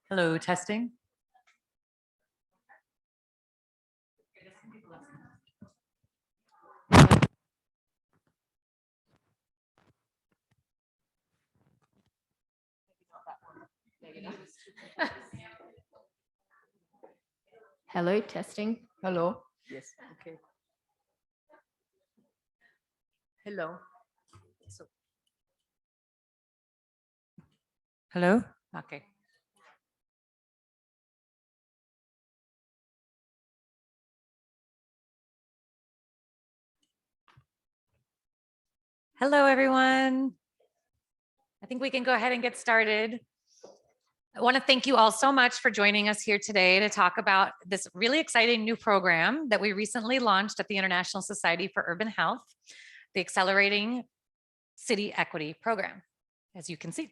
Hello, testing. Hello, testing. Hello. Yes. Okay. Hello. Hello? Okay. Hello, everyone. I think we can go ahead and get started. I want to thank you all so much for joining us here today to talk about this really exciting new program that we recently launched at the International Society for Urban Health, the Accelerating City Equity Program, as you can see.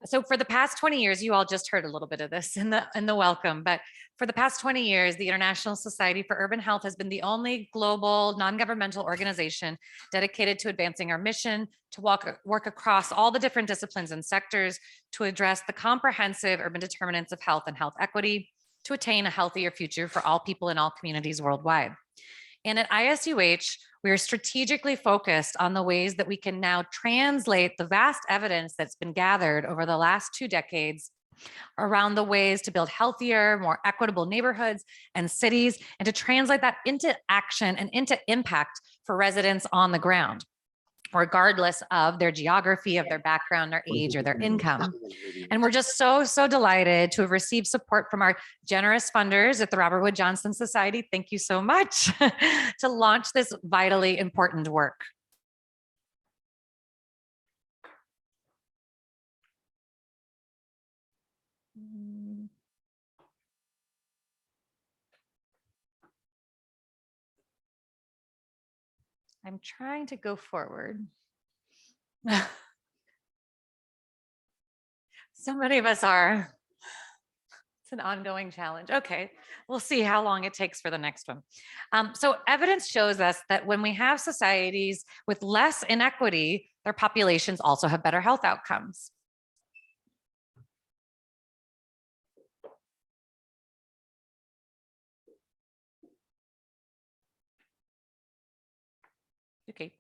So for the past 20 years, you all just heard a little bit of this in the welcome, but for the past 20 years, the International Society for Urban Health has been the only global non-governmental organization dedicated to advancing our mission to work across all the different disciplines and sectors to address the comprehensive urban determinants of health and health equity to attain a healthier future for all people in all communities worldwide. And at ICUH, we are strategically focused on the ways that we can now translate the vast evidence that's been gathered over the last 2 decades around the ways to build healthier, more equitable neighborhoods and cities, and to translate that into action and into impact for residents on the ground, regardless of their geography, of their background, their age, or their income. And we're just so delighted to have received support from our generous funders at the Robert Wood Johnson Society. Thank you so much to launch this vitally important work. I'm trying to go forward. So many of us are. It's an ongoing challenge. Okay, we'll see how long it takes for the next one. So evidence shows us that when we have societies with less inequity, their populations also have better health outcomes. Okay.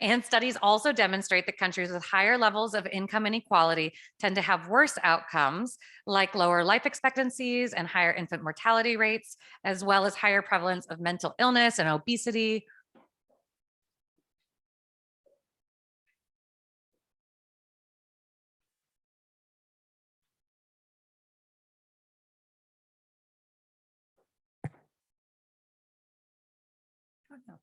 And studies also demonstrate that countries with higher levels of income inequality tend to have worse outcomes, like lower life expectancies and higher infant mortality rates, as well as higher prevalence of mental illness and obesity. Oh, no.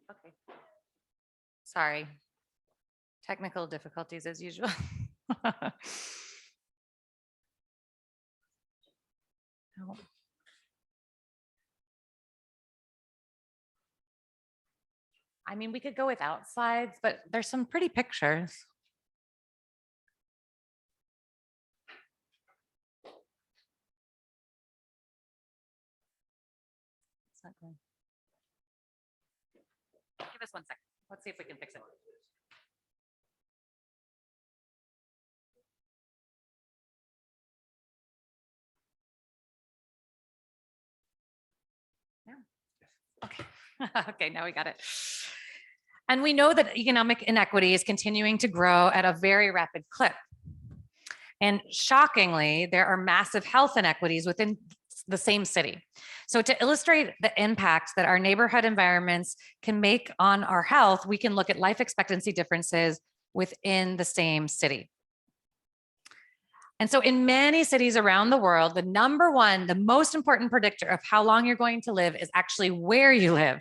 Okay. Sorry. Technical difficulties as usual. No. I mean, we could go without slides, but there's some pretty pictures. It's not going. Give us 1 second. Let's see if we can fix it. No. Okay. Okay, now we got it. And we know that economic inequity is continuing to grow at a very rapid clip. And shockingly, there are massive health inequities within the same city. So to illustrate the impact that our neighborhood environments can make on our health, we can look at life expectancy differences within the same city. And so in many cities around the world, the number one, the most important predictor of how long you're going to live is actually where you live.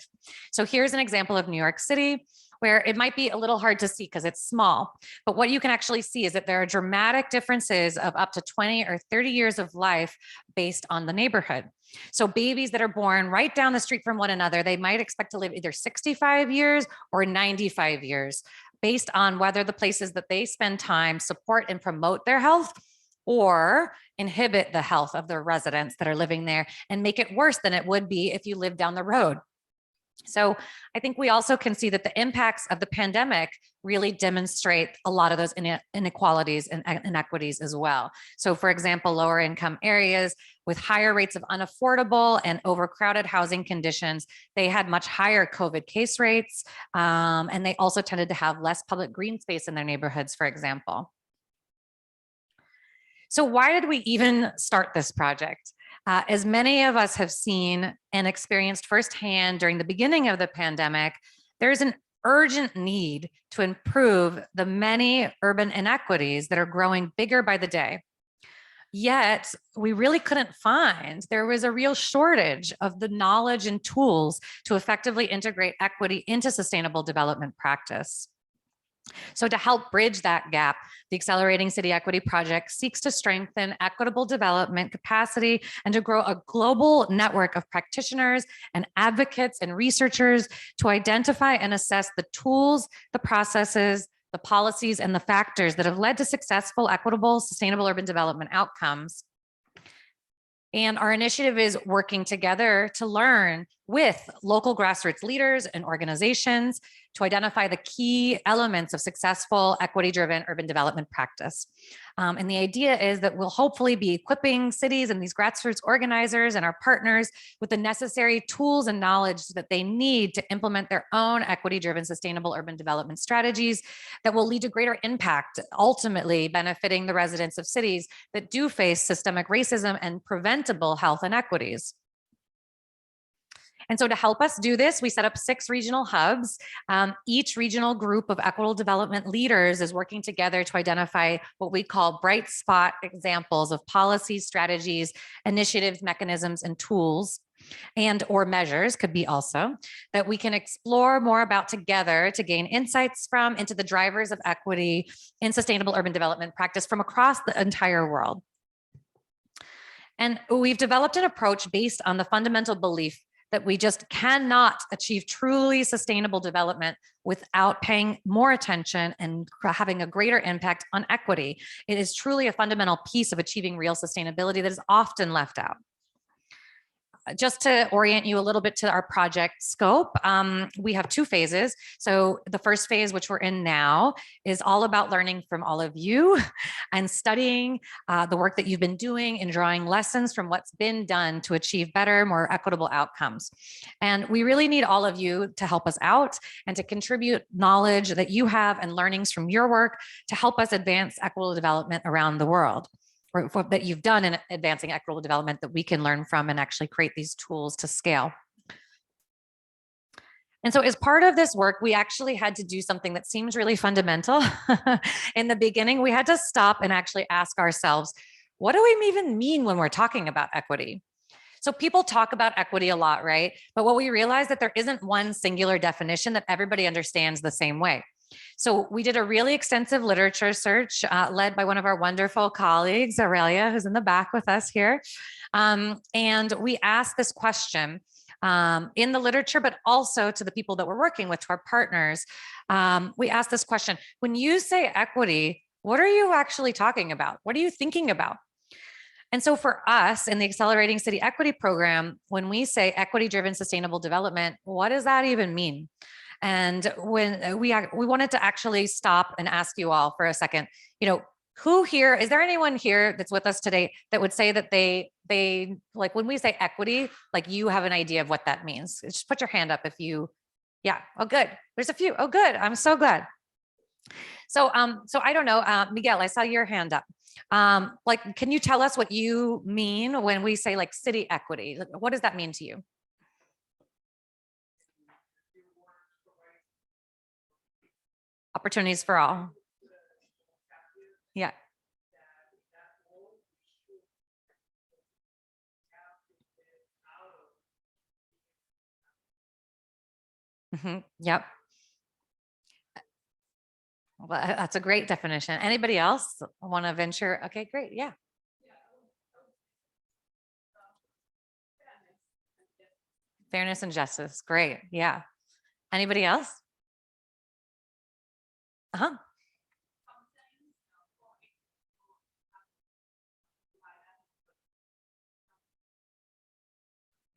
So here's an example of New York City, where it might be a little hard to see because it's small. But what you can actually see is that there are dramatic differences of up to 20 or 30 years of life based on the neighborhood. So babies that are born right down the street from one another, they might expect to live either 65 years or 95 years based on whether the places that they spend time support and promote their health or inhibit the health of the residents that are living there and make it worse than it would be if you lived down the road. So I think we also can see that the impacts of the pandemic really demonstrate a lot of those inequalities and inequities as well. So for example, lower income areas with higher rates of unaffordable and overcrowded housing conditions, they had much higher COVID case rates, and they also tended to have less public green space in their neighborhoods, for example. So why did we even start this project? As many of us have seen and experienced firsthand during the beginning of the pandemic, there's an urgent need to improve the many urban inequities that are growing bigger by the day. Yet we really couldn't find, there was a real shortage of the knowledge and tools to effectively integrate equity into sustainable development practice. So to help bridge that gap, the Accelerating City Equity Project seeks to strengthen equitable development capacity and to grow a global network of practitioners and advocates and researchers to identify and assess the tools, the processes, the policies, and the factors that have led to successful, equitable, sustainable urban development outcomes. And our initiative is working together to learn with local grassroots leaders and organizations to identify the key elements of successful equity-driven urban development practice. And the idea is that we'll hopefully be equipping cities and these grassroots organizers and our partners with the necessary tools and knowledge that they need to implement their own equity-driven sustainable urban development strategies that will lead to greater impact, ultimately benefiting the residents of cities that do face systemic racism and preventable health inequities. And so to help us do this, we set up 6 regional hubs. Each regional group of equitable development leaders is working together to identify what we call bright spot examples of policies, strategies, initiatives, mechanisms, and tools, and or measures could be also, that we can explore more about together to gain insights from into the drivers of equity in sustainable urban development practice from across the entire world. And we've developed an approach based on the fundamental belief that we just cannot achieve truly sustainable development without paying more attention and having a greater impact on equity. It is truly a fundamental piece of achieving real sustainability that is often left out. Just to orient you a little bit to our project scope, we have 2 phases. So the first phase, which we're in now, is all about learning from all of you and studying the work that you've been doing and drawing lessons from what's been done to achieve better, more equitable outcomes. And we really need all of you to help us out and to contribute knowledge that you have and learnings from your work to help us advance equitable development around the world, or that you've done in advancing equitable development that we can learn from and actually create these tools to scale. And so as part of this work, we actually had to do something that seems really fundamental. In the beginning, we had to stop and actually ask ourselves, what do we even mean when we're talking about equity? So people talk about equity a lot, right? But what we realized that there isn't one singular definition that everybody understands the same way. So we did a really extensive literature search led by one of our wonderful colleagues, Aurelia, who's in the back with us here. And we asked this question in the literature, but also to the people that we're working with, to our partners. We asked this question: when you say equity, what are you actually talking about? What are you thinking about? And so for us in the Accelerating City Equity Program, when we say equity-driven sustainable development, what does that even mean? And when we wanted to actually stop and ask you all for a second, who here, is there anyone here that's with us today that would say that they like when we say equity, like you have an idea of what that means? Just put your hand up if you, yeah, oh good, there's a few, oh good, I'm so glad. So I don't know, Miguel, I saw your hand up. Like, can you tell us what you mean when we say like city equity? What does that mean to you? Opportunities for all. Yeah. Yep. Well, that's a great definition. Anybody else want to venture? Okay, great. Yeah. Fairness and justice. Great. Yeah. Anybody else? Uh-huh.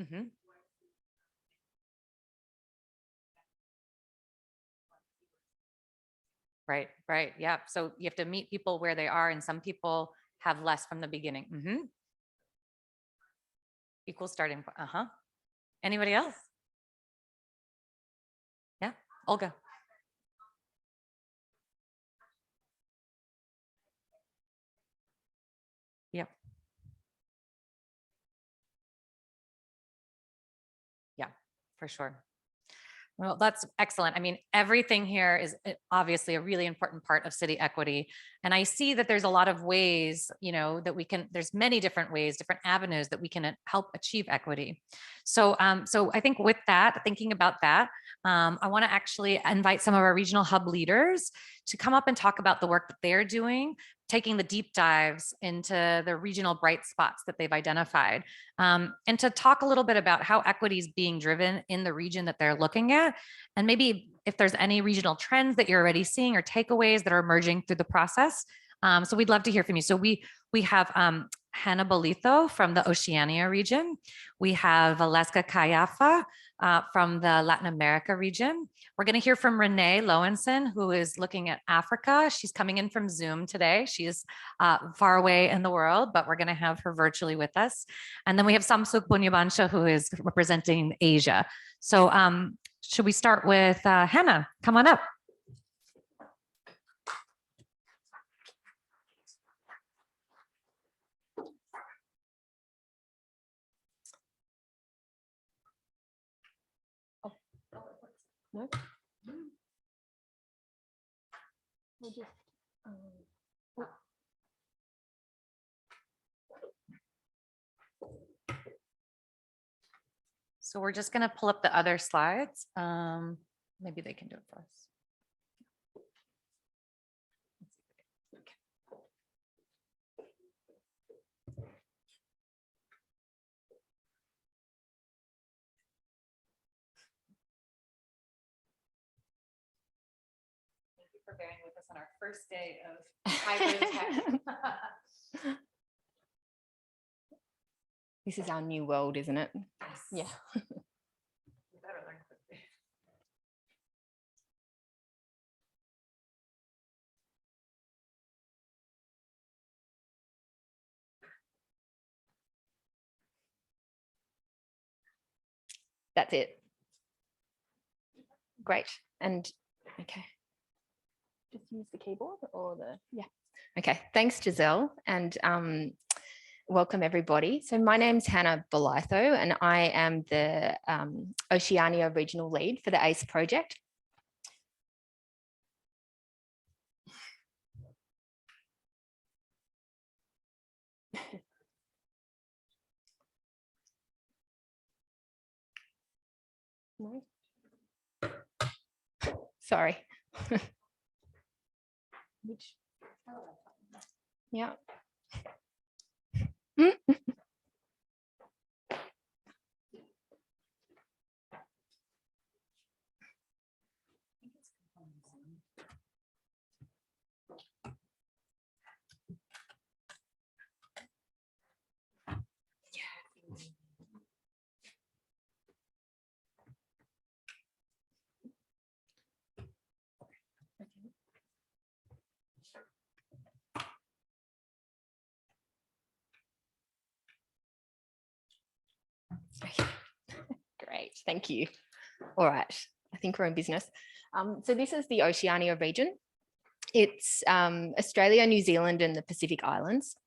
Mhm. Right, right. Yeah. So you have to meet people where they are, and some people have less from the beginning. Equal starting point. Uh-huh. Anybody else? Yeah. Olga. Yep. Yeah, for sure. Well, that's excellent. I mean, everything here is obviously a really important part of city equity. And I see that there's a lot of ways, that we can, there's many different ways, different avenues that we can help achieve equity. So, so I think with that, thinking about that, I want to actually invite some of our regional hub leaders to come up and talk about the work that they're doing, taking the deep dives into the regional bright spots that they've identified, and to talk a little bit about how equity is being driven in the region that they're looking at, and maybe if there's any regional trends that you're already seeing or takeaways that are emerging through the process. So we'd love to hear from you. So we have Hannah Bolitho from the Oceania region. We have Waleska Caiaffa from the Latin America region. We're going to hear from Rene Loewenson, who is looking at Africa. She's coming in from Zoom today. She is far away in the world, but we're going to have her virtually with us. And then we have Somsook Boonyabancha, who is representing Asia. So should we start with Hannah? Come on up. No. We'll just, So we're just going to pull up the other slides. Maybe they can do it for us. Thank you for bearing with us on our first day of hybrid tech. This is our new world, isn't it? Yes. Yeah. You better learn quickly. That's it. Great. And okay. Just use the keyboard or yeah. Okay. Thanks, Giselle. And welcome everybody. So my name's Hannah Bolitho and I am the Oceania Regional Lead for the ACE project. No. Sorry. Which? Yeah. Okay. Great, thank you. All right, I think we're in business. So this is the Oceania region. It's Australia, New Zealand and the Pacific Islands.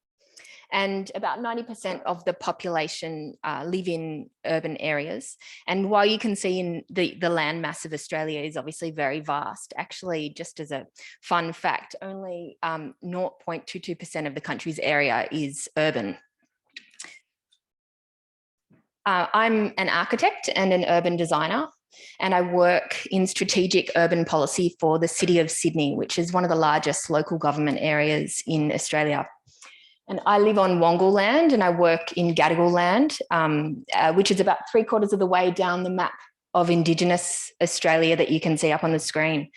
And about 90% of the population live in urban areas. And while you can see in the land mass of Australia is obviously very vast, actually, just as a fun fact, only 0.22% of the country's area is urban. I'm an architect and an urban designer. and I work in strategic urban policy for the City of Sydney, which is one of the largest local government areas in Australia. And I live on Wongal land and I work in Gadigal land, which is about 3/4 of the way down the map of Indigenous Australia that you can see up on the screen.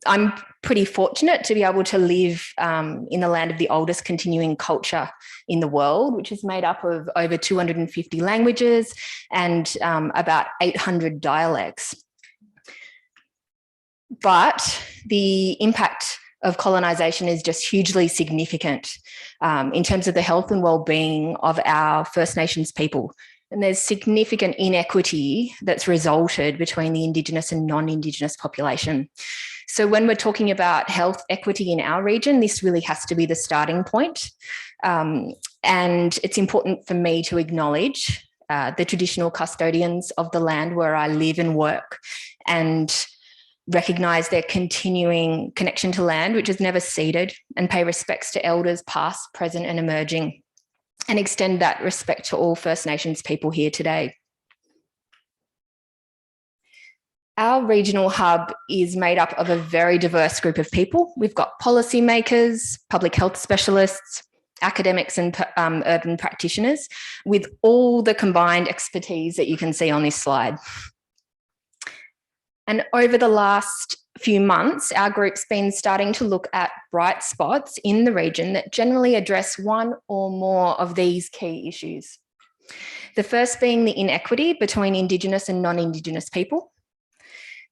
I'm pretty fortunate to be able to live in the land of the oldest continuing culture in the world, which is made up of over 250 languages and about 800 dialects. But the impact of colonisation is just hugely significant in terms of the health and well-being of our First Nations people. And there's significant inequity that's resulted between the Indigenous and non-Indigenous population. So when we're talking about health equity in our region, this really has to be the starting point. And it's important for me to acknowledge the traditional custodians of the land where I live and work, and recognise their continuing connection to land, which is never ceded, and pay respects to elders past, present and emerging, and extend that respect to all First Nations people here today. Our regional hub is made up of a very diverse group of people. We've got policymakers, public health specialists, academics and urban practitioners, with all the combined expertise that you can see on this slide. And over the last few months, our group's been starting to look at bright spots in the region that generally address one or more of these key issues. The first being the inequity between Indigenous and non-Indigenous people.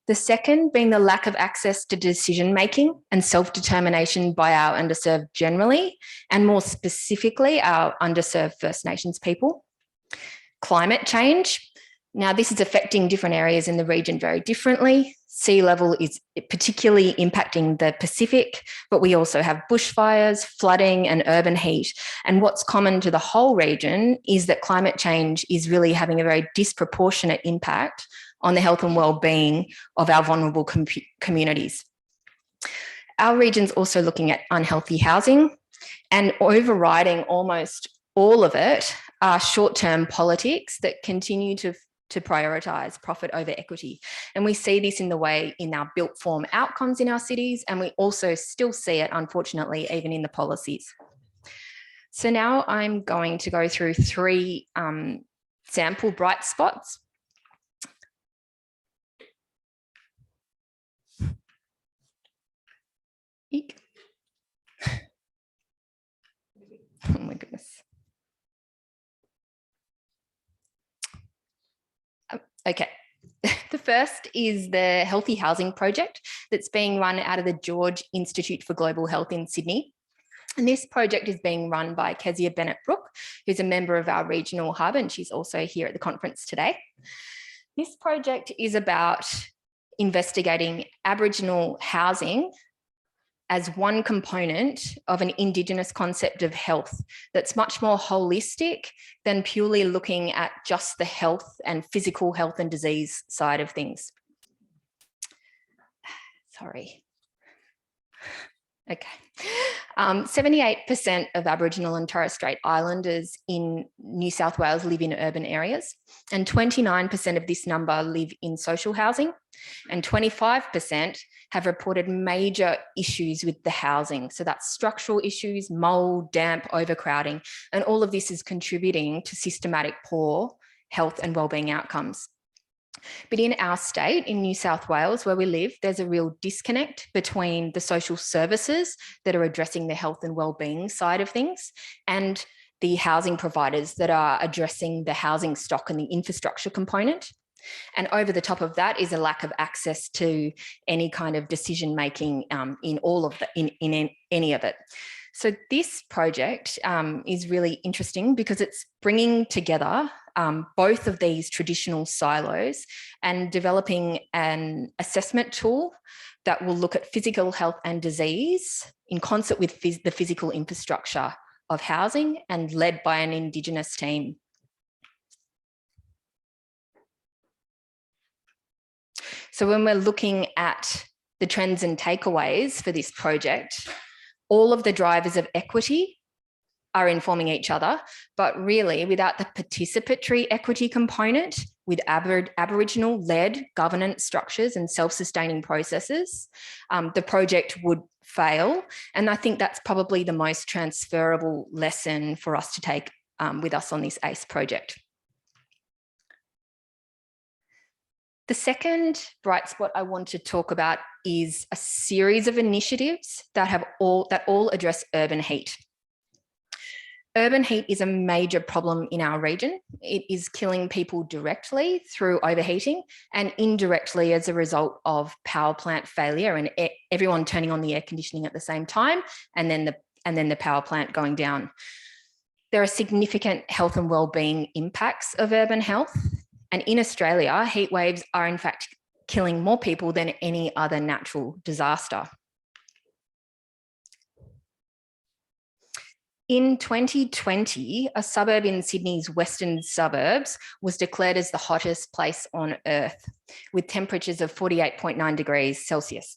The second being the lack of access to decision-making and self-determination by our underserved generally, and more specifically, our underserved First Nations people. Climate change. Now, this is affecting different areas in the region very differently. Sea level is particularly impacting the Pacific, but we also have bushfires, flooding and urban heat. And what's common to the whole region is that climate change is really having a very disproportionate impact on the health and well-being of our vulnerable communities. Our region's also looking at unhealthy housing, and overriding almost all of it are short-term politics that continue to prioritise profit over equity. And we see this in the way in our built form outcomes in our cities, and we also still see it, unfortunately, even in the policies. So now I'm going to go through 3 sample bright spots. Eek. Oh my goodness. Okay, the first is the Healthy Housing Project that's being run out of the George Institute for Global Health in Sydney. And this project is being run by Kezia Bennett-Brooke, who's a member of our regional hub, and she's also here at the conference today. This project is about investigating Aboriginal housing as one component of an Indigenous concept of health that's much more holistic than purely looking at just the health and physical health and disease side of things. Sorry. Okay. 78% of Aboriginal and Torres Strait Islanders in New South Wales live in urban areas, and 29% of this number live in social housing, and 25% have reported major issues with the housing. So that's structural issues, mould, damp, overcrowding, and all of this is contributing to systematic poor health and wellbeing outcomes. But in our state, in New South Wales, where we live, there's a real disconnect between the social services that are addressing the health and wellbeing side of things and the housing providers that are addressing the housing stock and the infrastructure component. And over the top of that is a lack of access to any kind of decision making in all of the in any of it. So this project is really interesting because it's bringing together both of these traditional silos and developing an assessment tool that will look at physical health and disease in concert with the physical infrastructure of housing, and led by an Indigenous team. So when we're looking at the trends and takeaways for this project, all of the drivers of equity are informing each other, but really without the participatory equity component, with Aboriginal-led governance structures and self-sustaining processes, the project would fail. And I think that's probably the most transferable lesson for us to take with us on this ACE project. The second bright spot I want to talk about is a series of initiatives that all address urban heat. Urban heat is a major problem in our region. It is killing people directly through overheating and indirectly as a result of power plant failure and everyone turning on the air conditioning at the same time and then the power plant going down. There are significant health and wellbeing impacts of urban health. And in Australia, heat waves are in fact killing more people than any other natural disaster. In 2020, a suburb in Sydney's western suburbs was declared as the hottest place on Earth, with temperatures of 48.9 degrees Celsius.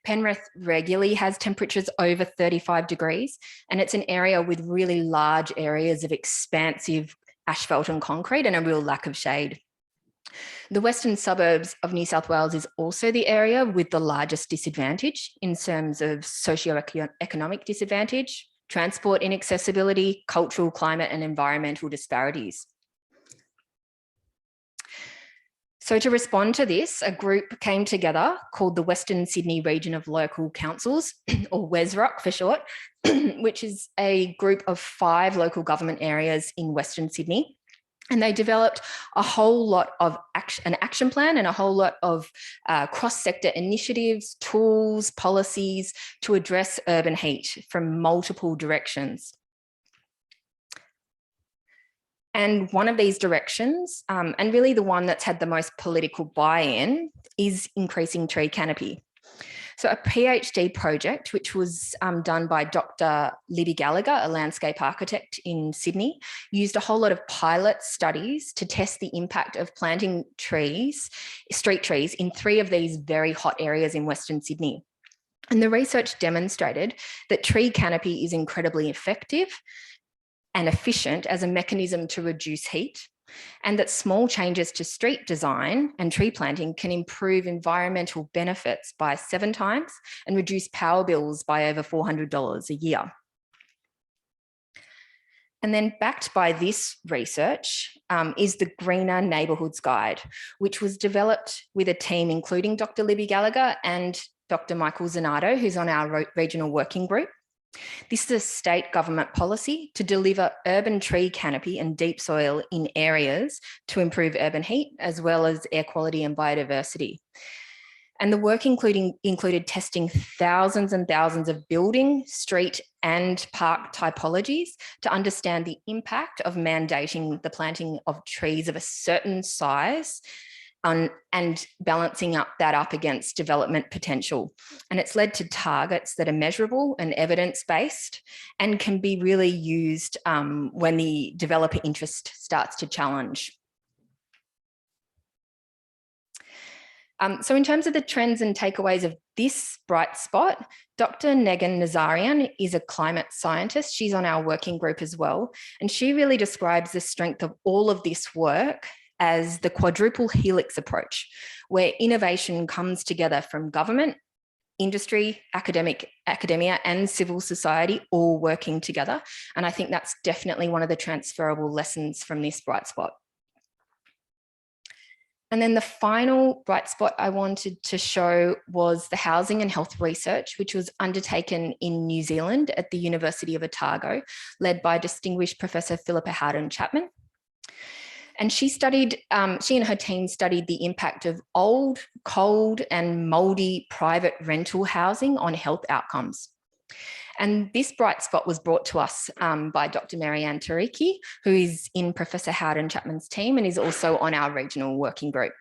Penrith regularly has temperatures over 35 degrees, and it's an area with really large areas of expansive asphalt and concrete and a real lack of shade. The western suburbs of New South Wales is also the area with the largest disadvantage in terms of socioeconomic disadvantage, transport inaccessibility, cultural, climate and environmental disparities. So to respond to this, a group came together called the Western Sydney Region of Local Councils, or WESROC for short, which is a group of 5 local government areas in Western Sydney. And they developed a whole lot of an action plan and a whole lot of cross-sector initiatives, tools, policies to address urban heat from multiple directions. And one of these directions, and really the one that's had the most political buy-in, is increasing tree canopy. So a PhD project, which was done by Dr. Libby Gallagher, a landscape architect in Sydney, used a whole lot of pilot studies to test the impact of planting trees, street trees, in 3 of these very hot areas in Western Sydney. And the research demonstrated that tree canopy is incredibly effective and efficient as a mechanism to reduce heat, and that small changes to street design and tree planting can improve environmental benefits by 7 times and reduce power bills by over $400 a year. And then backed by this research is the Greener Neighbourhoods Guide, which was developed with a team including Dr. Libby Gallagher and Dr. Michael Zanato, who's on our regional working group. This is a state government policy to deliver urban tree canopy and deep soil in areas to improve urban heat, as well as air quality and biodiversity. And the work included testing thousands and thousands of building, street and park typologies to understand the impact of mandating the planting of trees of a certain size and balancing that up against development potential. And it's led to targets that are measurable and evidence-based and can be really used when the developer interest starts to challenge. So in terms of the trends and takeaways of this bright spot, Dr. Negan Nazarian is a climate scientist. She's on our working group as well. And she really describes the strength of all of this work as the quadruple helix approach, where innovation comes together from government, industry, academia and civil society all working together. And I think that's definitely one of the transferable lessons from this bright spot. And then the final bright spot I wanted to show was the housing and health research, which was undertaken in New Zealand at the University of Otago, led by distinguished Professor Philippa Howden-Chapman. And she and her team studied the impact of old, cold and mouldy private rental housing on health outcomes. And this bright spot was brought to us by Dr. Marianne Tariki, who is in Professor Howden-Chapman's team and is also on our regional working group.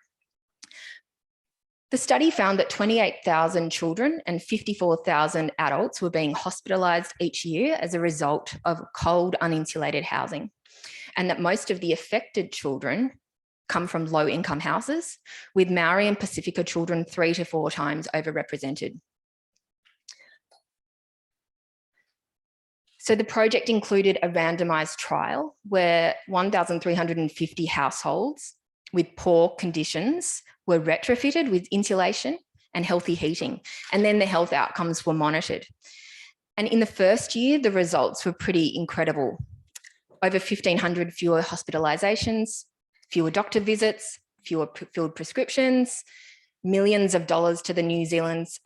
The study found that 28,000 children and 54,000 adults were being hospitalised each year as a result of cold, uninsulated housing, and that most of the affected children come from low-income houses, with Maori and Pacifica children 3 to 4 times overrepresented. So the project included a randomised trial where 1,350 households with poor conditions were retrofitted with insulation and healthy heating, and then the health outcomes were monitored. And in the first year, the results were pretty incredible. Over 1,500 fewer hospitalizations, fewer doctor visits, fewer filled prescriptions, millions of dollars to the New Zealand's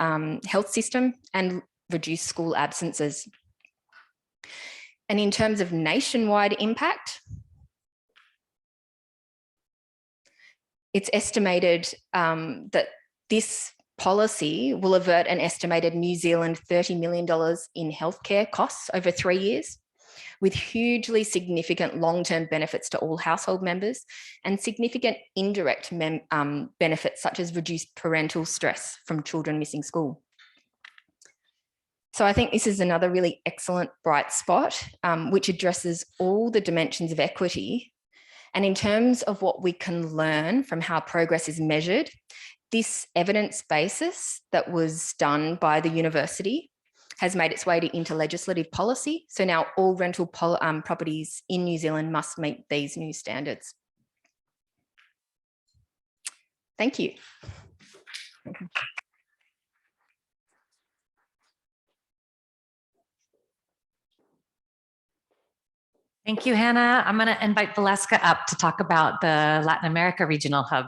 health system, and reduced school absences. And in terms of nationwide impact, it's estimated that this policy will avert an estimated New Zealand $30 million in healthcare costs over 3 years, with hugely significant long-term benefits to all household members and significant indirect benefits such as reduced parental stress from children missing school. So I think this is another really excellent bright spot, which addresses all the dimensions of equity. And in terms of what we can learn from how progress is measured, this evidence basis that was done by the university has made its way into legislative policy. So now all rental properties in New Zealand must meet these new standards. Thank you. Thank you, Hannah. I'm going to invite Waleska up to talk about the Latin America Regional Hub.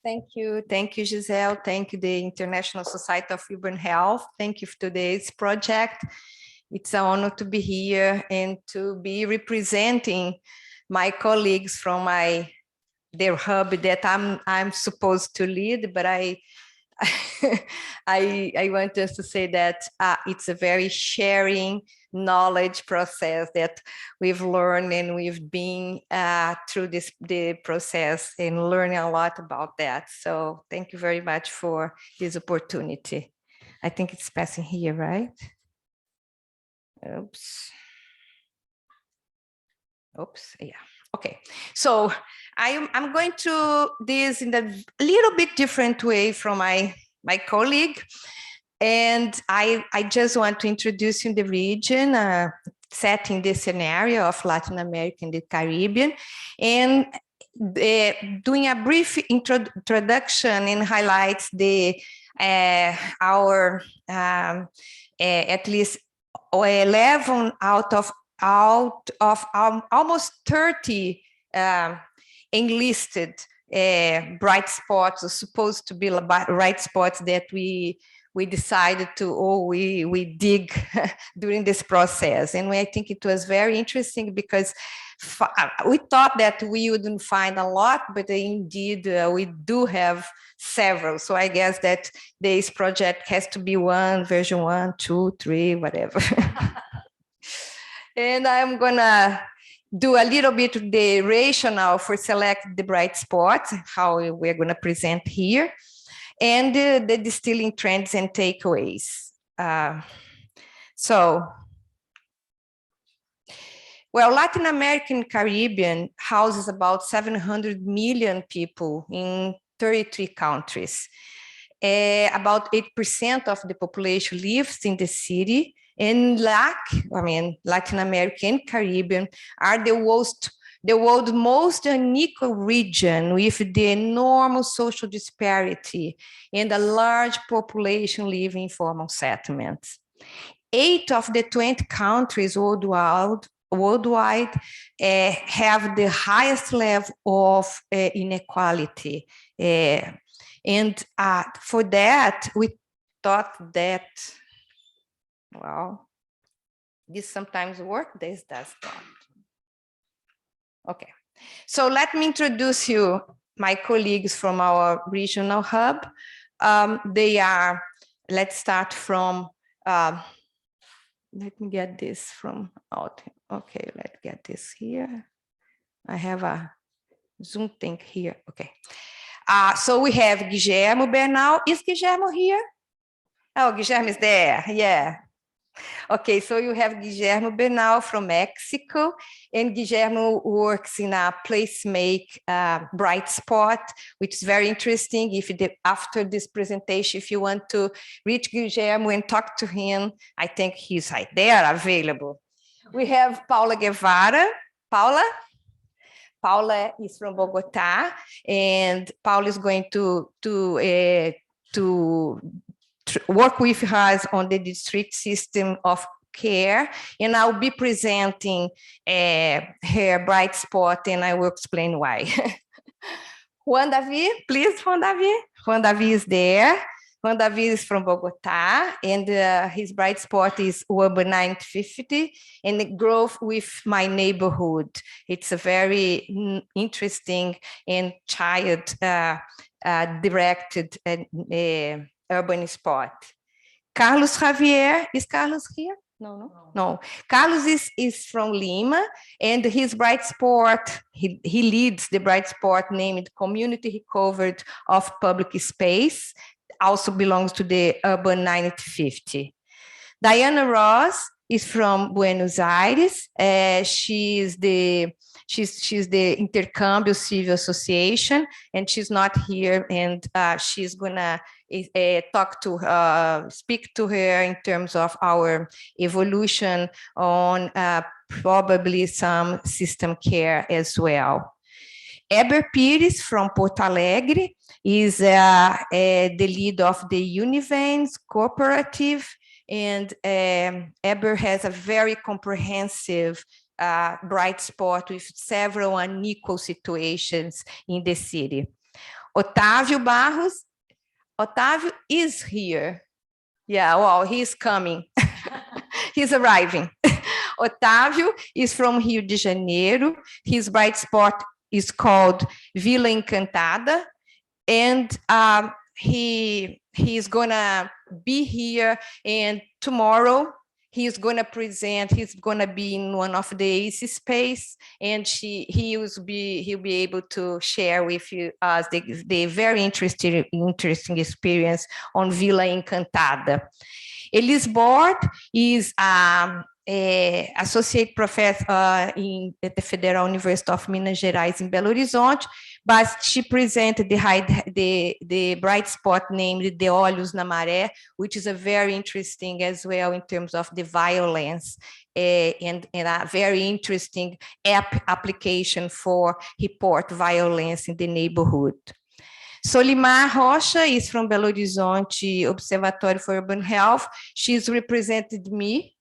Thank you, Giselle. Thank you, the International Society of Urban Health. Thank you for today's project. It's an honor to be here and to be representing my colleagues from their hub that I'm supposed to lead, but I want us to say that it's a very sharing knowledge process that we've learned, and we've been through the process and learning a lot about that. So thank you very much for this opportunity. I think it's passing here, right? Oops, yeah. Okay, so I'm going to this in a little bit different way from my colleague. And I just want to introduce you the region, setting the scenario of Latin America and the Caribbean, and doing a brief introduction and highlights our at least 11 out of almost 30 enlisted bright spots, or supposed to be bright spots, that we decided to, we dig during this process. And I think it was very interesting, because we thought that we wouldn't find a lot, but indeed we do have several. So I guess that this project has to be version 1, 2, 3, whatever. And I'm gonna do a little bit of the rationale for select the bright spots, how we're gonna present here, and the distilling trends and takeaways. Well, Latin American Caribbean houses about 700 million people in 33 countries. About 8% of the population lives in the city, and Latin American Caribbean are the world's most unequal region, with the enormous social disparity and a large population living in formal settlements. 8 of the 20 countries worldwide have the highest level of inequality. And for that, we thought that, well, this sometimes works, this does not. Okay, so let me introduce you my colleagues from our regional hub. They are, let's start from, let me get this from out. Okay, let's get this here. I have a Zoom thing here, okay. So we have Guillermo Bernal. Is Guillermo here? Oh, Guillermo is there, yeah. Okay, so you have Guillermo Bernal from Mexico, and Guillermo works in a place-make bright spot, which is very interesting. After this presentation, if you want to reach Guillermo and talk to him, I think he's right there available. We have Paula Guevara. Paula is from Bogota, and Paula is going to work with us on the district system of care, and I'll be presenting her bright spot, and I will explain why. Juan David, please, Juan David. Juan David is there. Juan David is from Bogota, and his bright spot is Urban 950 and the growth with my neighborhood. It's a very interesting and child-directed urban spot. Carlos Javier, is Carlos here? No. Carlos is from Lima, and his bright spot, he leads the bright spot named Community Recovered of Public Space, also belongs to the Urban 950. Diana Ross is from Buenos Aires. She's the Intercambio Civil Association, and she's not here, and she's gonna speak to her in terms of our evolution on probably some system care as well. Eber Pires from Porto Alegre is the lead of the Univens cooperative, and Eber has a very comprehensive bright spot with several unequal situations in the city. Otávio Barros. Otávio is here. Yeah, well, he's coming. He's arriving. Otávio is from Rio de Janeiro. His bright spot is called Vila Encantada, and he's gonna be here, and tomorrow he's gonna present. He's gonna be in one of the AC space, and he'll be able to share with us the very interesting experience on Vila Encantada. Elise Bord is associate professor at the Federal University of Minas Gerais in Belo Horizonte, but she presented the bright spot named De Olhos na Maré, which is a very interesting as well in terms of the violence, and a very interesting application for report violence in the neighborhood. Solimar Rocha is from Belo Horizonte Observatory for Urban Health. She's represented me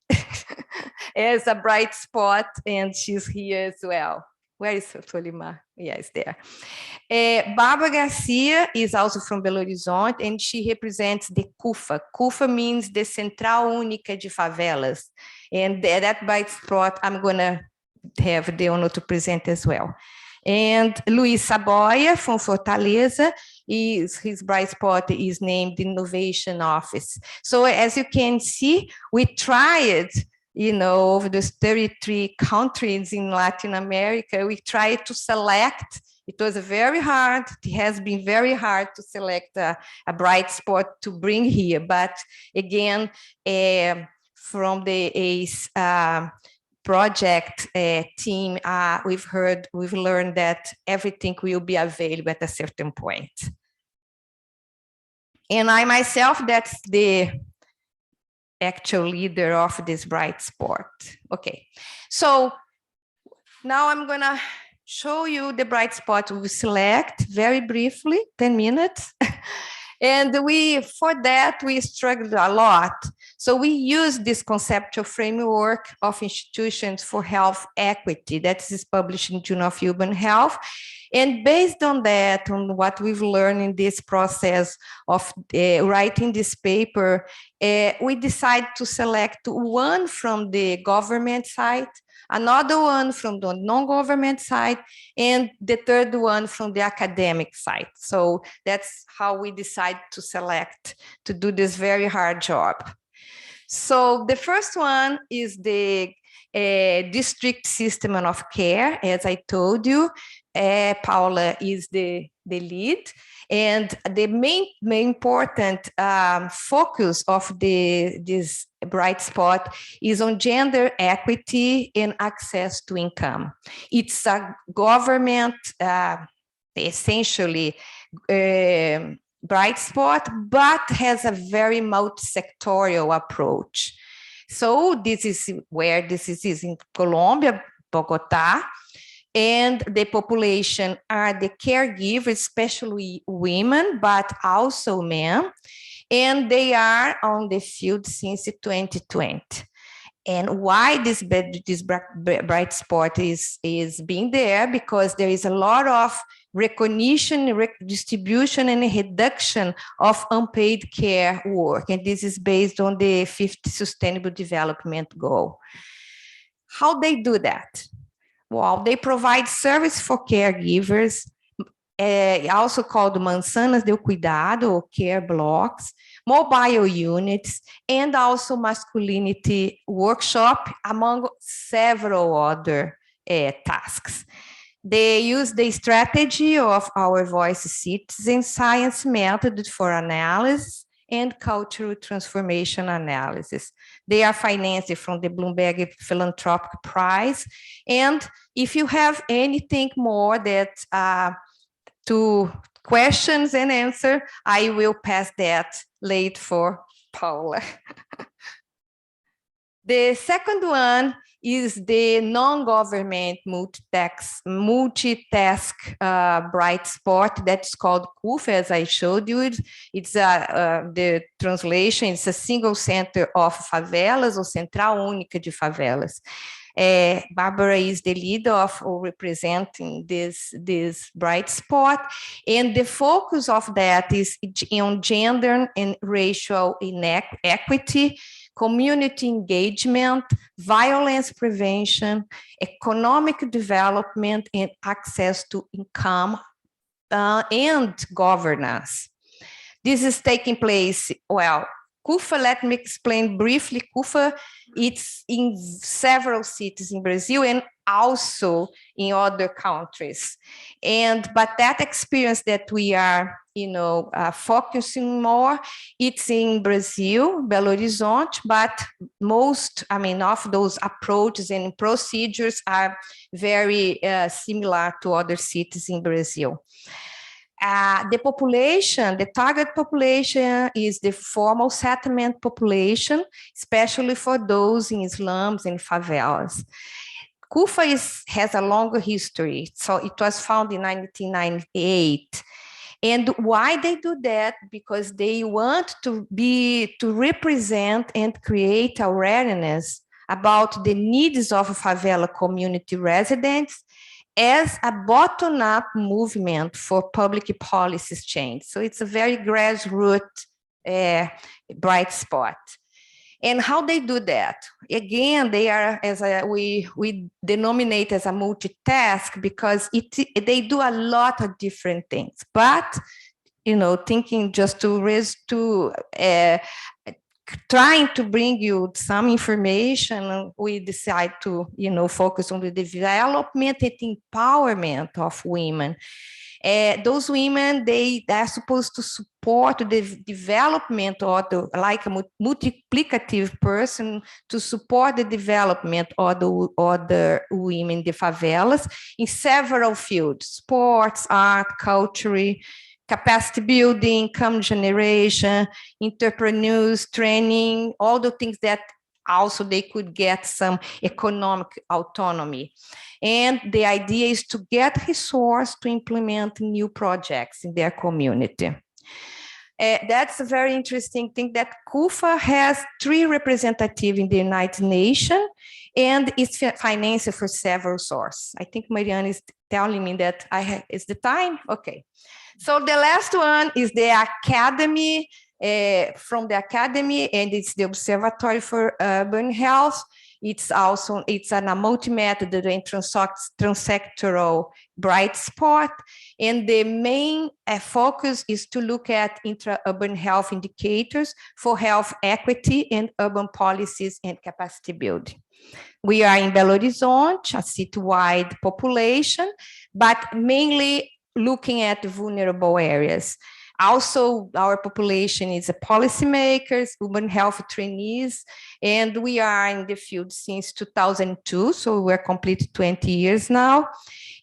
as a bright spot, and she's here as well. Where is Solimar? Yes, there. Barbara Garcia is also from Belo Horizonte, and she represents the CUFA. CUFA means the Central Única de Favelas. And that bright spot, I'm going to have the honor to present as well. And Luiz Saboia from Fortaleza, his bright spot is named Innovation Office. So as you can see, we tried, over those 33 countries in Latin America, we tried to select. It was very hard. It has been very hard to select a bright spot to bring here. But again, from the ACE project team, we've learned that everything will be available at a certain point. And I myself, that's the actual leader of this bright spot. Okay, so now I'm gonna show you the bright spot we select very briefly, 10 minutes. And for that, we struggled a lot. So we use this conceptual framework of institutions for health equity that is published in Journal of Urban Health. And based on that, on what we've learned in this process of writing this paper, we decided to select one from the government side, another one from the non-government side, and the third one from the academic side. So that's how we decide to select to do this very hard job. So the first one is the district system of care. As I told you, Paula is the lead. And the main important focus of this bright spot is on gender equity and access to income. It's a government, essentially, bright spot, but has a very multi-sectorial approach. So this is where this is in Colombia, Bogota. And the population are the caregivers, especially women, but also men. And they are on the field since 2020. And why this bright spot is being there, because there is a lot of recognition, distribution, and reduction of unpaid care work. And this is based on the 5th Sustainable Development Goal. How they do that? Well, they provide service for caregivers, also called manzanas de cuidado, or care blocks, mobile units, and also masculinity workshop, among several other tasks. They use the strategy of our Voice Citizen science method for analysis and cultural transformation analysis. They are financed from the Bloomberg Philanthropic Prize. And if you have anything more that to questions and answer, I will pass that late for Paula. The second one is the non-government multitask bright spot that's called CUF, as I showed you. It's the translation, it's a single center of favelas, or Central Única de Favelas. Barbara is the leader of representing this bright spot, and the focus of that is on gender and racial equity, community engagement, violence prevention, economic development, and access to income and governance. This is taking place, well, CUFA, let me explain briefly. CUFA, it's in several cities in Brazil and also in other countries. But that experience that we are, focusing more, it's in Brazil, Belo Horizonte, but most, of those approaches and procedures are very similar to other cities in Brazil. The population, the target population is the formal settlement population, especially for those in slums and favelas. CUFA has a longer history, so it was founded in 1998. And why they do that? Because they want to represent and create awareness about the needs of favela community residents as a bottom-up movement for public policies change. So it's a very grassroots bright spot. And how they do that? Again, they are, we denominate as a multitask, because they do a lot of different things. But, thinking just trying to bring you some information, we decide to, focus on the development and empowerment of women. Those women, they are supposed to support the development, or like a multiplicative person to support the development of the other women in the favelas in several fields: sports, art, culture, capacity building, income generation, entrepreneurs, training, all the things that also they could get some economic autonomy. And the idea is to get resources to implement new projects in their community. That's a very interesting thing, that CUFA has 3 representatives in the United Nations, and it's financed for several sources. I think Marianne is telling me that it's the time? Okay. So the last one is the academy, from the academy, and it's the Observatory for Urban Health. It's a multi-method and transsectoral bright spot. And the main focus is to look at intra-urban health indicators for health equity and urban policies and capacity building. We are in Belo Horizonte, a citywide population, but mainly looking at vulnerable areas. Also, our population is policymakers, urban health trainees, and we are in the field since 2002, so we're completed 20 years now.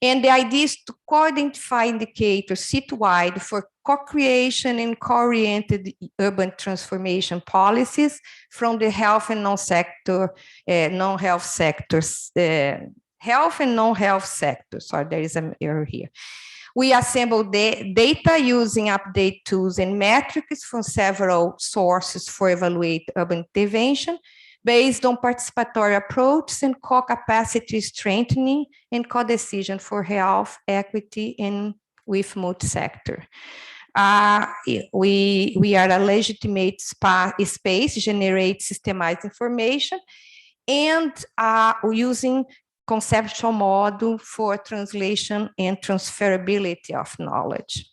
And the idea is to identify indicators citywide for co-creation and co-oriented urban transformation policies from the health and non-health sectors. Health and non-health sectors. Sorry, there is an error here. We assemble the data using update tools and metrics from several sources for evaluate urban intervention based on participatory approaches and co-capacity strengthening and co-decision for health, equity, and with multi-sector. We are a legitimate space, generate systemized information, and using conceptual model for translation and transferability of knowledge.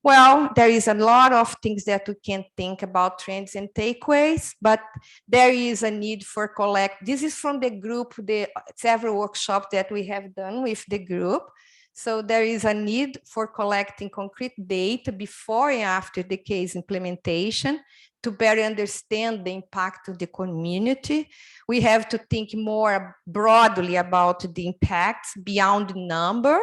Well, there is a lot of things that we can think about trends and takeaways, but there is a need for this is from the group, the several workshops that we have done with the group. So there is a need for collecting concrete data before and after the case implementation to better understand the impact of the community. We have to think more broadly about the impacts beyond the number,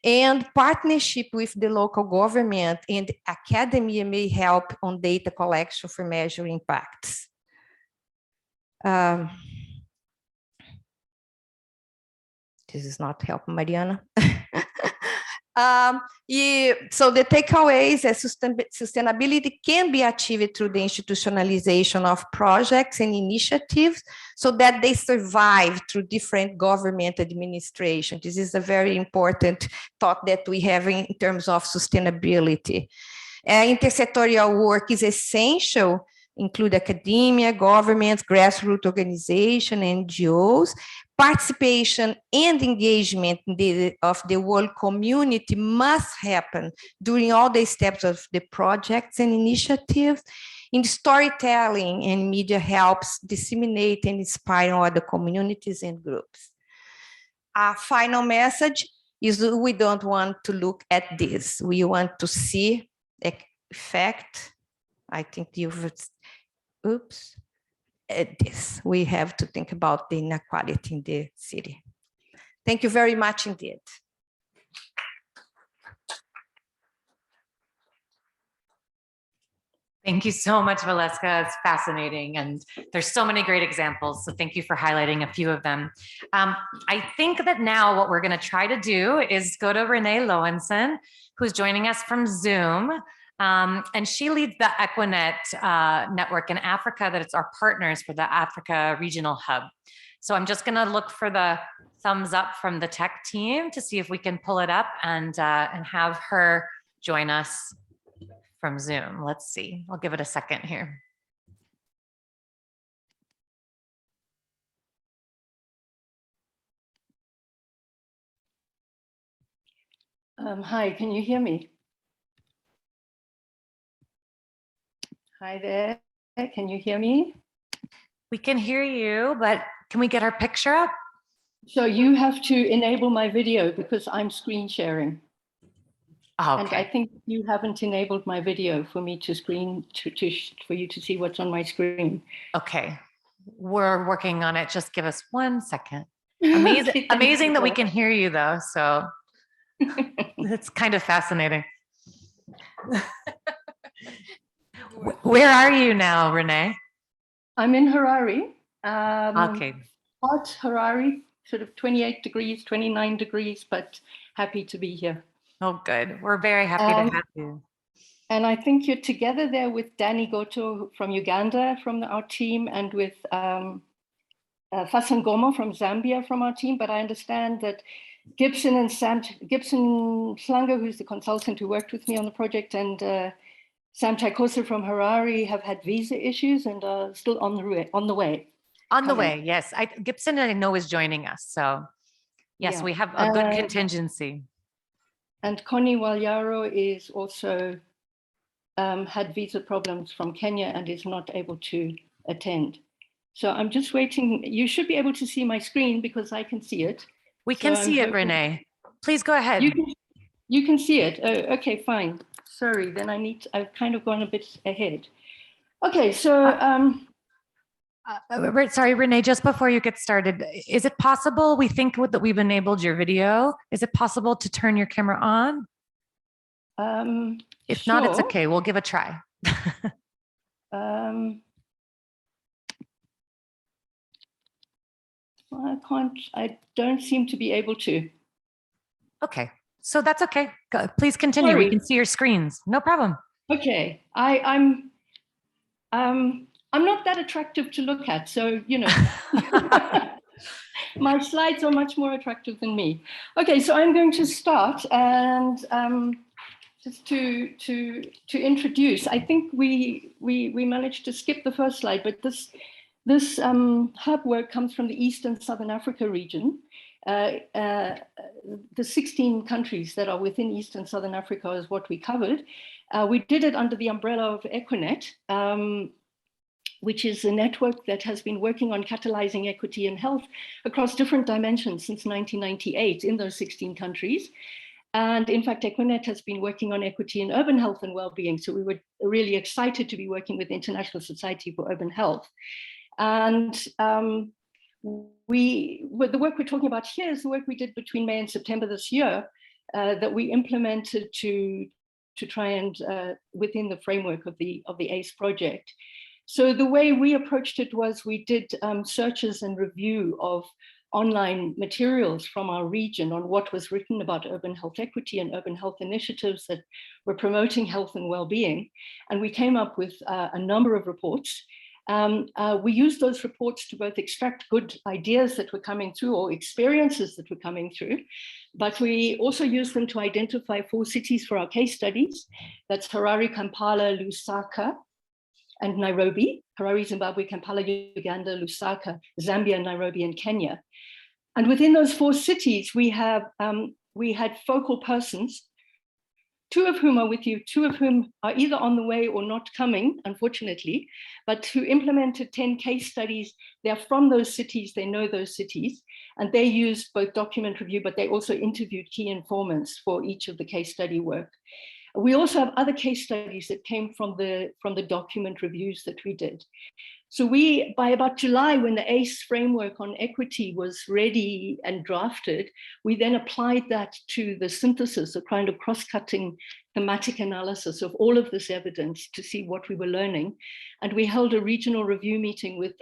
and partnership with the local government and academia may help on data collection for measuring impacts. This is not helping, Mariana. So the takeaways is sustainability can be achieved through the institutionalization of projects and initiatives so that they survive through different government administration. This is a very important thought that we have in terms of sustainability. Intersectorial work is essential, include academia, governments, grassroots organizations, NGOs. Participation and engagement of the world community must happen during all the steps of the projects and initiatives. In storytelling and media helps disseminate and inspire other communities and groups. Our final message is we don't want to look at this. We want to see the effect. I think you've, oops. This. We have to think about the inequality in the city. Thank you very much indeed. Thank you so much, Waleska. It's fascinating. And there's so many great examples. So thank you for highlighting a few of them. I think that now what we're going to try to do is go to Rene Loewenson, who's joining us from Zoom. And she leads the Equinet network in Africa, that it's our partners for the Africa Regional Hub. So I'm just going to look for the thumbs up from the tech team to see if we can pull it up and have her join us from Zoom. Let's see. I'll give it a second here. Hi, can you hear me? Hi there, can you hear me? We can hear you, but can we get our picture up? So you have to enable my video because I'm screen sharing. Oh, okay. And I think you haven't enabled my video for me to for you to see what's on my screen. Okay, we're working on it. Just give us 1 second. Amazing, amazing that we can hear you though. So it's kind of fascinating. Where are you now, Rene? I'm in Harare. Okay. Hot Harare, sort of 28 degrees, 29 degrees, but happy to be here. Oh, good. We're very happy to have you. And I think you're together there with Danny Goto from Uganda from our team, and with Fasan Gomo from Zambia from our team. But I understand that Gibson Slanga, who's the consultant who worked with me on the project, and Sam Chaikosa from Harare have had visa issues and are still on the way. On the way, yes. Gibson, I know, is joining us. So yes, we have a good contingency. And Connie Walyaro is also had visa problems from Kenya and is not able to attend. So I'm just waiting. You should be able to see my screen because I can see it. We can see it, Rene. Please go ahead. You can see it. Oh, okay, fine. Sorry, then I've kind of gone a bit ahead. Okay, so. Sorry, Rene, just before you get started, is it possible, we think that we've enabled your video, is it possible to turn your camera on? If not, it's Sure. okay. We'll give a try. I don't seem to be able to. Okay, so that's okay. Please continue. Sorry. We can see your screens. No problem. Okay, I'm not that attractive to look at, so you know, my slides are much more attractive than me. Okay, so I'm going to start, and just to introduce. I think we managed to skip the first slide, but this hub work comes from the East and Southern Africa region. The 16 countries that are within East and Southern Africa is what we covered. We did it under the umbrella of Equinet, which is a network that has been working on catalyzing equity and health across different dimensions since 1998 in those 16 countries. And in fact, Equinet has been working on equity in urban health and well-being. So we were really excited to be working with the International Society for Urban Health. And the work we're talking about here is the work we did between May and September this year that we implemented to try and within the framework of the ACE project. So the way we approached it was we did searches and review of online materials from our region on what was written about urban health equity and urban health initiatives that were promoting health and well-being. And we came up with a number of reports. We used those reports to both extract good ideas that were coming through or experiences that were coming through, but we also used them to identify 4 cities for our case studies. That's Harare, Kampala, Lusaka, and Nairobi. Harare, Zimbabwe, Kampala, Uganda, Lusaka, Zambia, Nairobi, and Kenya. And within those 4 cities, we had focal persons, 2 of whom are with you, 2 of whom are either on the way or not coming, unfortunately, but who implemented 10 case studies. They're from those cities, they know those cities, and they used both document review, but they also interviewed key informants for each of the case study work. We also have other case studies that came from the document reviews that we did. So by about July, when the ACE framework on equity was ready and drafted, we then applied that to the synthesis, a kind of cross-cutting thematic analysis of all of this evidence to see what we were learning. And we held a regional review meeting with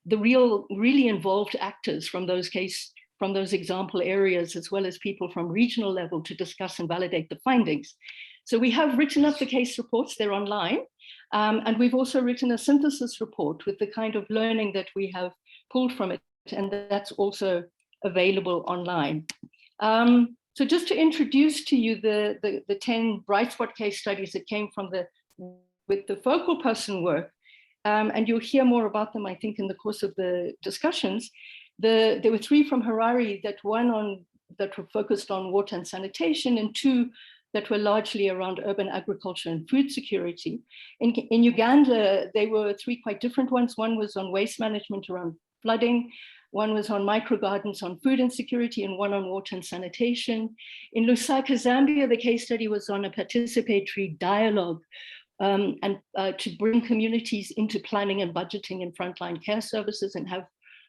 the really involved actors from those example areas, as well as people from regional level to discuss and validate the findings. So we have written up the case reports, they're online. And we've also written a synthesis report with the kind of learning that we have pulled from it, and that's also available online. So just to introduce to you the 10 bright spot case studies that came from with the focal person work, and you'll hear more about them, I think, in the course of the discussions. There were 3 from Harare, that were focused on water and sanitation, and 2 that were largely around urban agriculture and food security. In Uganda, there were 3 quite different ones. One was on waste management around flooding, one was on micro gardens on food insecurity, and one on water and sanitation. In Lusaka, Zambia, the case study was on a participatory dialogue to bring communities into planning and budgeting in frontline care services and have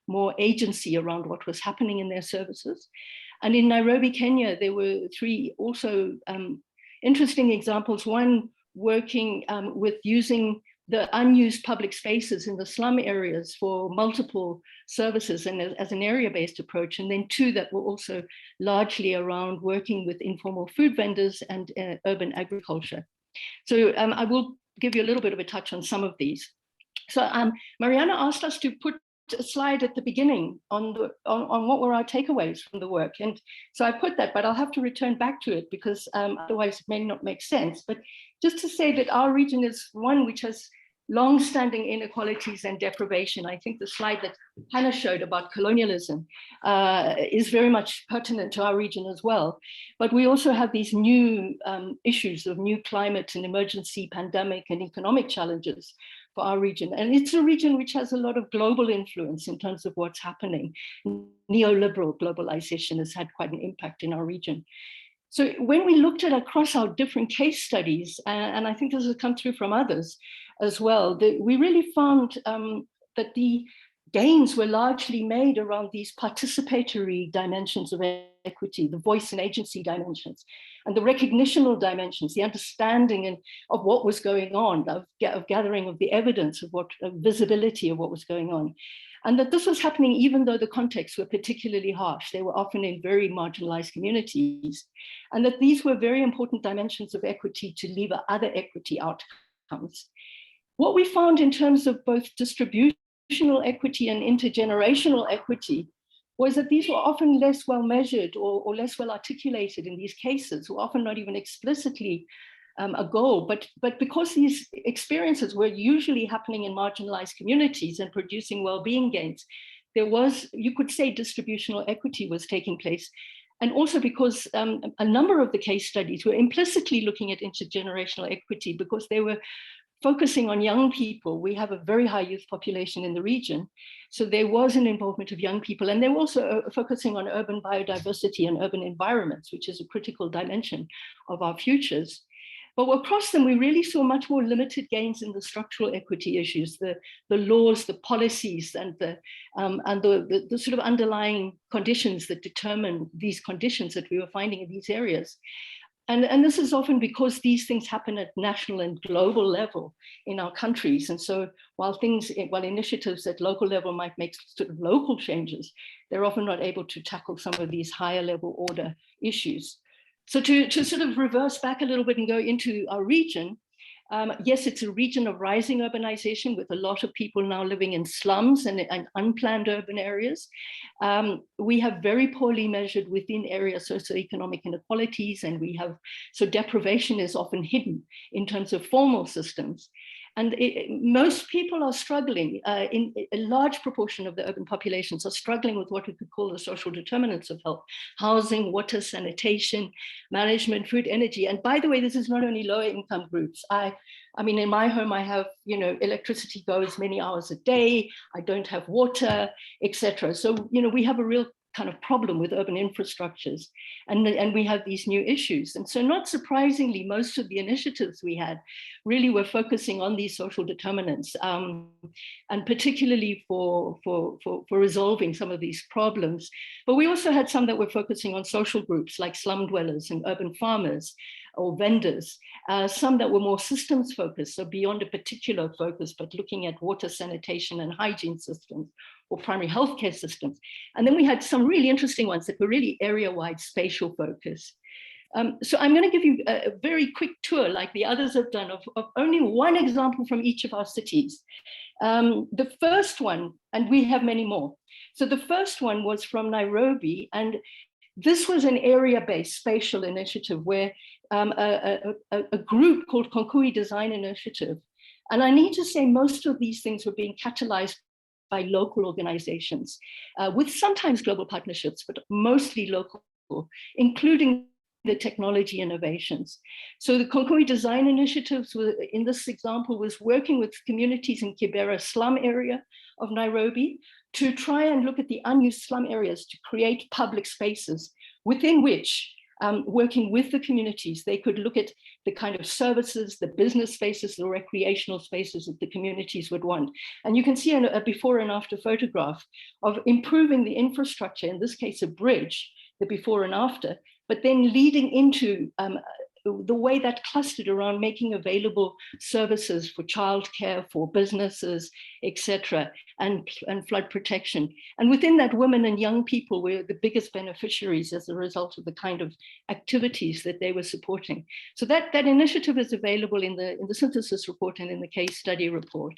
more agency around what was happening in their services. And in Nairobi, Kenya, there were 3 also interesting examples. One working with using the unused public spaces in the slum areas for multiple services and as an area-based approach. And then 2 that were also largely around working with informal food vendors and urban agriculture. So I will give you a little bit of a touch on some of these. So Mariana asked us to put a slide at the beginning on what were our takeaways from the work, and so I put that, but I'll have to return back to it because otherwise it may not make sense. But just to say that our region is one which has long-standing inequalities and deprivation. I think the slide that Hannah showed about colonialism is very much pertinent to our region as well. But we also have these new issues of new climate and emergency, pandemic, and economic challenges for our region. And it's a region which has a lot of global influence in terms of what's happening. Neoliberal globalization has had quite an impact in our region. So when we looked at across our different case studies, and I think this has come through from others as well, we really found that the gains were largely made around these participatory dimensions of equity, the voice and agency dimensions, and the recognitional dimensions, the understanding of what was going on, of gathering of the evidence of visibility of what was going on. And that this was happening even though the contexts were particularly harsh. They were often in very marginalized communities. And that these were very important dimensions of equity to lever other equity outcomes. What we found in terms of both distributional equity and intergenerational equity was that these were often less well measured or less well articulated in these cases, were often not even explicitly a goal, but because these experiences were usually happening in marginalized communities and producing well-being gains, there was, you could say, distributional equity was taking place. And also because a number of the case studies were implicitly looking at intergenerational equity because they were focusing on young people. We have a very high youth population in the region. So there was an involvement of young people, and they were also focusing on urban biodiversity and urban environments, which is a critical dimension of our futures. But across them, we really saw much more limited gains in the structural equity issues, the laws, the policies, and the sort of underlying conditions that determine these conditions that we were finding in these areas. And this is often because these things happen at national and global level in our countries. And so while initiatives at local level might make sort of local changes, they're often not able to tackle some of these higher level order issues. So to sort of reverse back a little bit and go into our region, yes, it's a region of rising urbanization with a lot of people now living in slums and unplanned urban areas. We have very poorly measured within area socioeconomic inequalities, and so deprivation is often hidden in terms of formal systems. And most people are struggling, in a large proportion of the urban populations are struggling with what we could call the social determinants of health: housing, water, sanitation, management, food, energy. And by the way, this is not only lower income groups. I mean, in my home, I have, electricity goes many hours a day. I don't have water, etc. So, we have a real kind of problem with urban infrastructures, and we have these new issues. And so not surprisingly, most of the initiatives we had really were focusing on these social determinants, and particularly for resolving some of these problems. But we also had some that were focusing on social groups like slum dwellers and urban farmers or vendors, some that were more systems focused, so beyond a particular focus, but looking at water, sanitation, and hygiene systems, or primary healthcare systems. And then we had some really interesting ones that were really area-wide spatial focus. So I'm going to give you a very quick tour, like the others have done, of only one example from each of our cities. The first one, and we have many more. So the first one was from Nairobi, and this was an area-based spatial initiative where a group called Konkui Design Initiative. And I need to say most of these things were being catalyzed by local organizations, with sometimes global partnerships, but mostly local, including the technology innovations. So the Konkui Design Initiatives in this example was working with communities in Kibera slum area of Nairobi to try and look at the unused slum areas to create public spaces within which, working with the communities, they could look at the kind of services, the business spaces, the recreational spaces that the communities would want. And you can see a before and after photograph of improving the infrastructure, in this case, a bridge, the before and after, but then leading into the way that clustered around making available services for childcare, for businesses, etc., and flood protection. And within that, women and young people were the biggest beneficiaries as a result of the kind of activities that they were supporting. So that initiative is available in the synthesis report and in the case study report.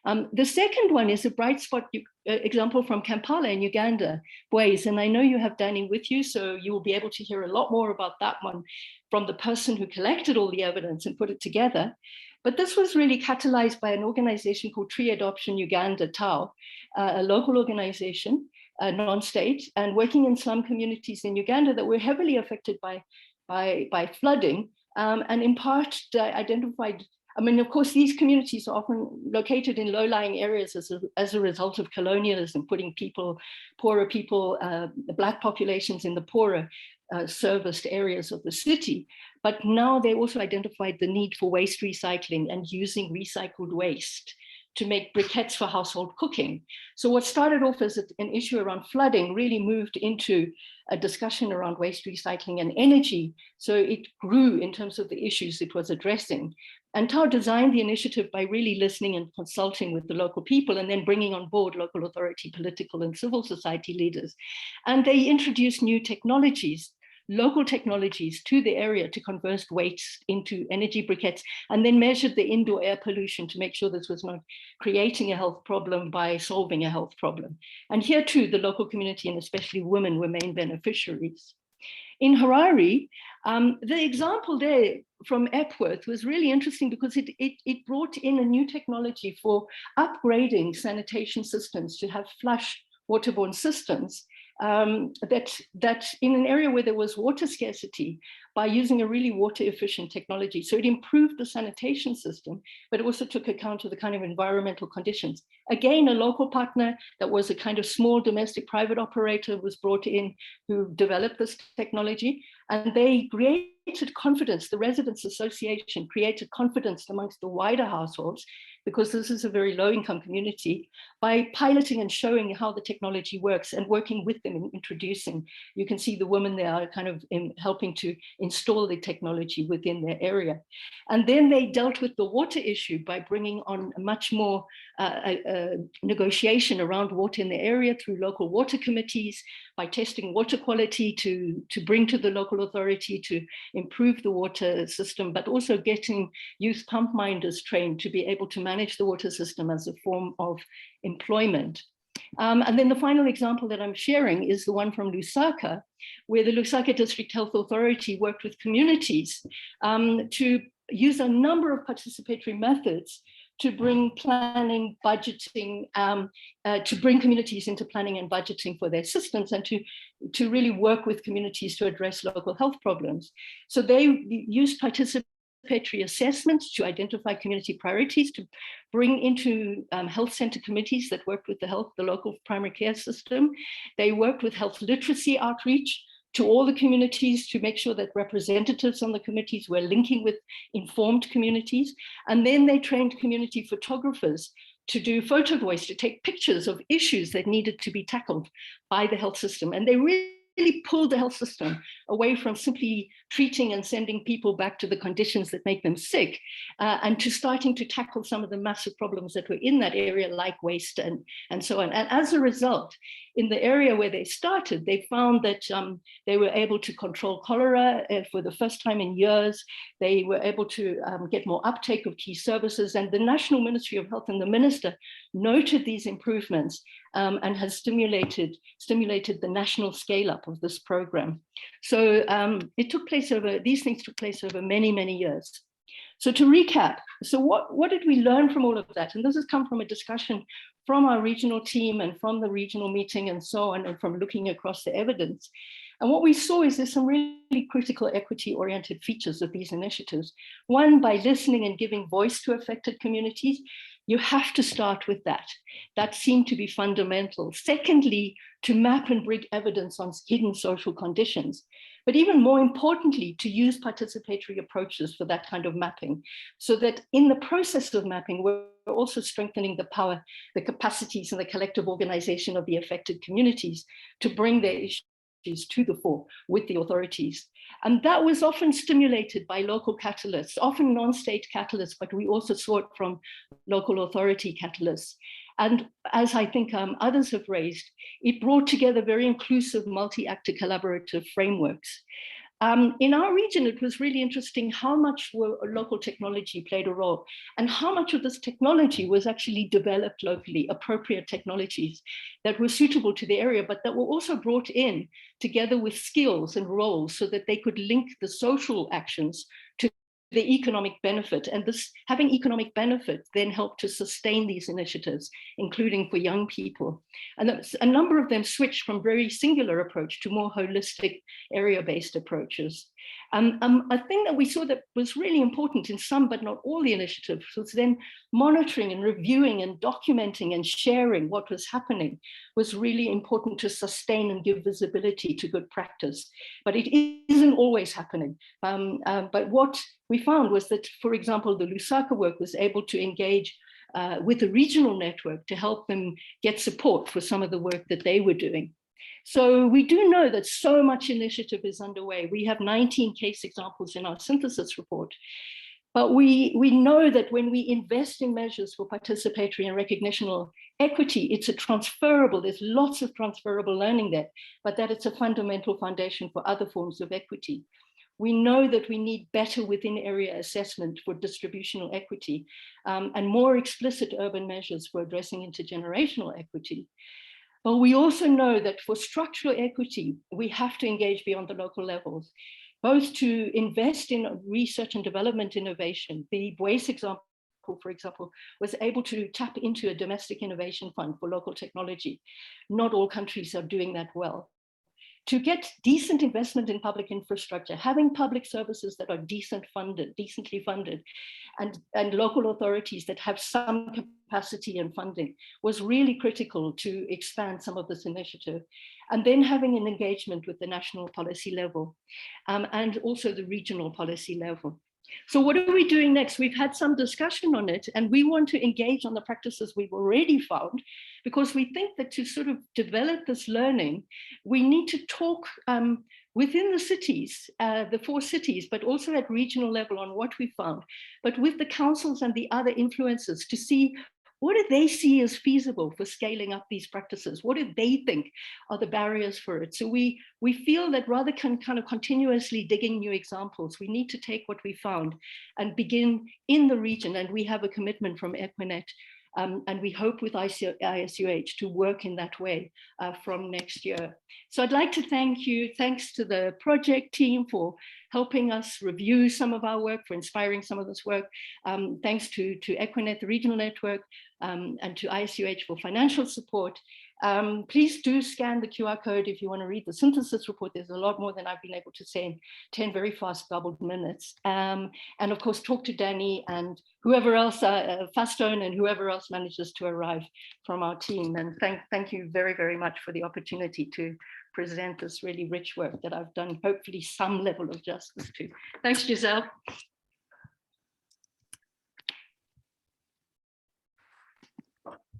The second one is a bright spot example from Kampala in Uganda, Bways, and I know you have Danny with you, so you will be able to hear a lot more about that one from the person who collected all the evidence and put it together. But this was really catalyzed by an organization called Tree Adoption Uganda, TAO, a local organization, non-state, and working in slum communities in Uganda that were heavily affected by flooding, and in part identified. I mean, of course, these communities are often located in low-lying areas as a result of colonialism, putting poorer people, the Black populations in the poorer serviced areas of the city. But now they also identified the need for waste recycling and using recycled waste to make briquettes for household cooking. So what started off as an issue around flooding really moved into a discussion around waste recycling and energy. So it grew in terms of the issues it was addressing. And Tao designed the initiative by really listening and consulting with the local people and then bringing on board local authority, political and civil society leaders. And they introduced new technologies, local technologies to the area to convert waste into energy briquettes, and then measured the indoor air pollution to make sure this was not creating a health problem by solving a health problem. And here too, the local community and especially women were main beneficiaries. In Harare, the example there from Epworth was really interesting because it brought in a new technology for upgrading sanitation systems to have flush waterborne systems that in an area where there was water scarcity, by using a really water efficient technology. So it improved the sanitation system, but it also took account of the kind of environmental conditions. Again, a local partner that was a kind of small domestic private operator was brought in who developed this technology, and they created confidence. The Residents Association created confidence amongst the wider households, because this is a very low income community, by piloting and showing how the technology works and working with them in introducing. You can see the women there are kind of helping to install the technology within their area. And then they dealt with the water issue by bringing on much more negotiation around water in the area through local water committees, by testing water quality to bring to the local authority to improve the water system, but also getting youth pump minders trained to be able to manage the water system as a form of employment. And then the final example that I'm sharing is the one from Lusaka, where the Lusaka District Health Authority worked with communities to use a number of participatory methods to bring planning, budgeting, to bring communities into planning and budgeting for their systems, and to really work with communities to address local health problems. So they used participatory assessments to identify community priorities, to bring into health center committees that worked with the local primary care system. They worked with health literacy outreach to all the communities to make sure that representatives on the committees were linking with informed communities. And then they trained community photographers to do photo voice, to take pictures of issues that needed to be tackled by the health system. And they really pulled the health system away from simply treating and sending people back to the conditions that make them sick, and to starting to tackle some of the massive problems that were in that area, like waste and so on. And as a result, in the area where they started, they found that they were able to control cholera for the first time in years. They were able to get more uptake of key services, and the National Ministry of Health and the minister noted these improvements and has stimulated the national scale up of this program. So these things took place over many, many years. So to recap, so what did we learn from all of that? And this has come from a discussion from our regional team and from the regional meeting and so on, and from looking across the evidence. And what we saw is there's some really critical equity-oriented features of these initiatives. One, by listening and giving voice to affected communities, you have to start with that. That seemed to be fundamental. Secondly, to map and bring evidence on hidden social conditions. But even more importantly, to use participatory approaches for that kind of mapping, so that in the process of mapping, we're also strengthening the power, the capacities, and the collective organization of the affected communities to bring their issues to the fore with the authorities. And that was often stimulated by local catalysts, often non-state catalysts, but we also saw it from local authority catalysts. And as I think others have raised, it brought together very inclusive multi-actor collaborative frameworks. In our region, it was really interesting how much local technology played a role, and how much of this technology was actually developed locally, appropriate technologies that were suitable to the area, but that were also brought in together with skills and roles so that they could link the social actions to the economic benefit. And this having economic benefit then helped to sustain these initiatives, including for young people. And a number of them switched from very singular approach to more holistic area-based approaches. A thing that we saw that was really important in some, but not all the initiatives, was then monitoring and reviewing and documenting and sharing what was happening was really important to sustain and give visibility to good practice. But it isn't always happening. But what we found was that, for example, the Lusaka work was able to engage with a regional network to help them get support for some of the work that they were doing. So we do know that so much initiative is underway. We have 19 case examples in our synthesis report. But we know that when we invest in measures for participatory and recognitional equity, it's a transferable, there's lots of transferable learning there, but that it's a fundamental foundation for other forms of equity. We know that we need better within area assessment for distributional equity and more explicit urban measures for addressing intergenerational equity. But we also know that for structural equity, we have to engage beyond the local levels, both to invest in research and development innovation. The Boyce example, for example, was able to tap into a domestic innovation fund for local technology. Not all countries are doing that well. To get decent investment in public infrastructure, having public services that are decently funded, and local authorities that have some capacity and funding was really critical to expand some of this initiative. And then having an engagement with the national policy level and also the regional policy level. So what are we doing next? We've had some discussion on it, and we want to engage on the practices we've already found, because we think that to sort of develop this learning, we need to talk within the cities, the 4 cities, but also at regional level on what we found, but with the councils and the other influencers to see what do they see as feasible for scaling up these practices? What do they think are the barriers for it? So we feel that rather than kind of continuously digging new examples, we need to take what we found and begin in the region. And we have a commitment from Equinet, and we hope with ICUH to work in that way from next year. So I'd like to thank you. Thanks to the project team for helping us review some of our work, for inspiring some of this work. Thanks to Equinet, the regional network, and to ICUH for financial support. Please do scan the QR code if you want to read the synthesis report. There's a lot more than I've been able to say in 10 very fast bubbled minutes. And of course, talk to Danny and whoever else, Fastone and whoever else manages to arrive from our team. And thank you very, very much for the opportunity to present this really rich work that I've done, hopefully some level of justice to. Thanks, Giselle.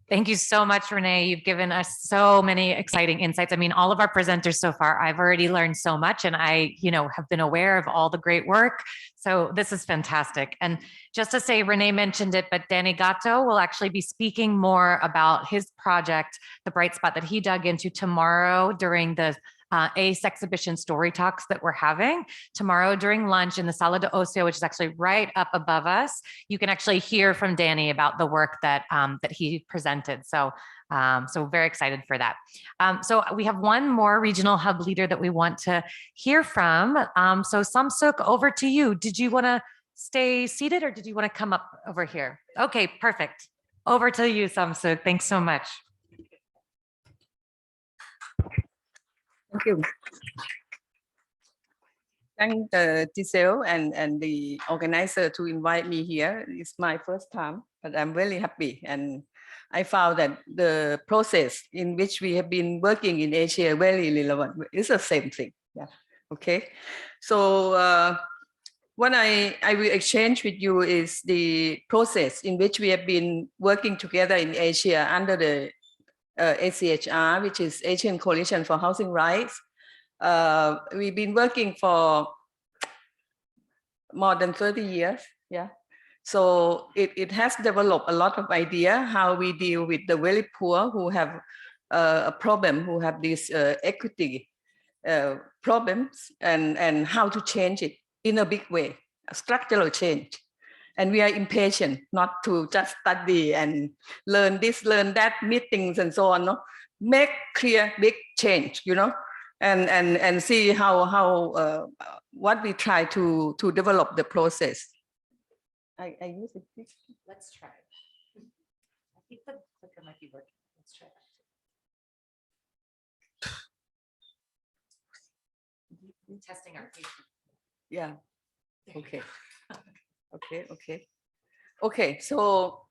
Thank you so much, Rene. You've given us so many exciting insights. I mean, all of our presenters so far, I've already learned so much, and I, have been aware of all the great work. So this is fantastic. And just to say, Rene mentioned it, but Danny Gatto will actually be speaking more about his project, the bright spot that he dug into tomorrow during the ACE exhibition story talks that we're having tomorrow during lunch in the Sala de Ocio, which is actually right up above us. You can actually hear from Danny about the work that that he presented. So very excited for that. So we have one more regional hub leader that we want to hear from. So Somsook, over to you. Did you want to stay seated or did you want to come up over here? Okay, perfect. Over to you, Somsook. Thanks so much. Thank you. Thank Giselle and the organizer to invite me here. It's my first time, but I'm really happy. And I found that the process in which we have been working in Asia very relevant. It's the same thing. Yeah. Okay. So what I will exchange with you is the process in which we have been working together in Asia under the ACHR, which is Asian Coalition for Housing Rights. We've been working for more than 30 years. Yeah. So it has developed a lot of idea how we deal with the very poor who have a problem, who have these equity problems, and how to change it in a big way, a structural change. And we are impatient not to just study and learn this, learn that, meetings and so on. No? Make clear big change, and see how what we try to develop the process. I use it. Let's try. I think the clicker might be working. Let's try that. Testing our patience. Yeah. Okay. Okay. So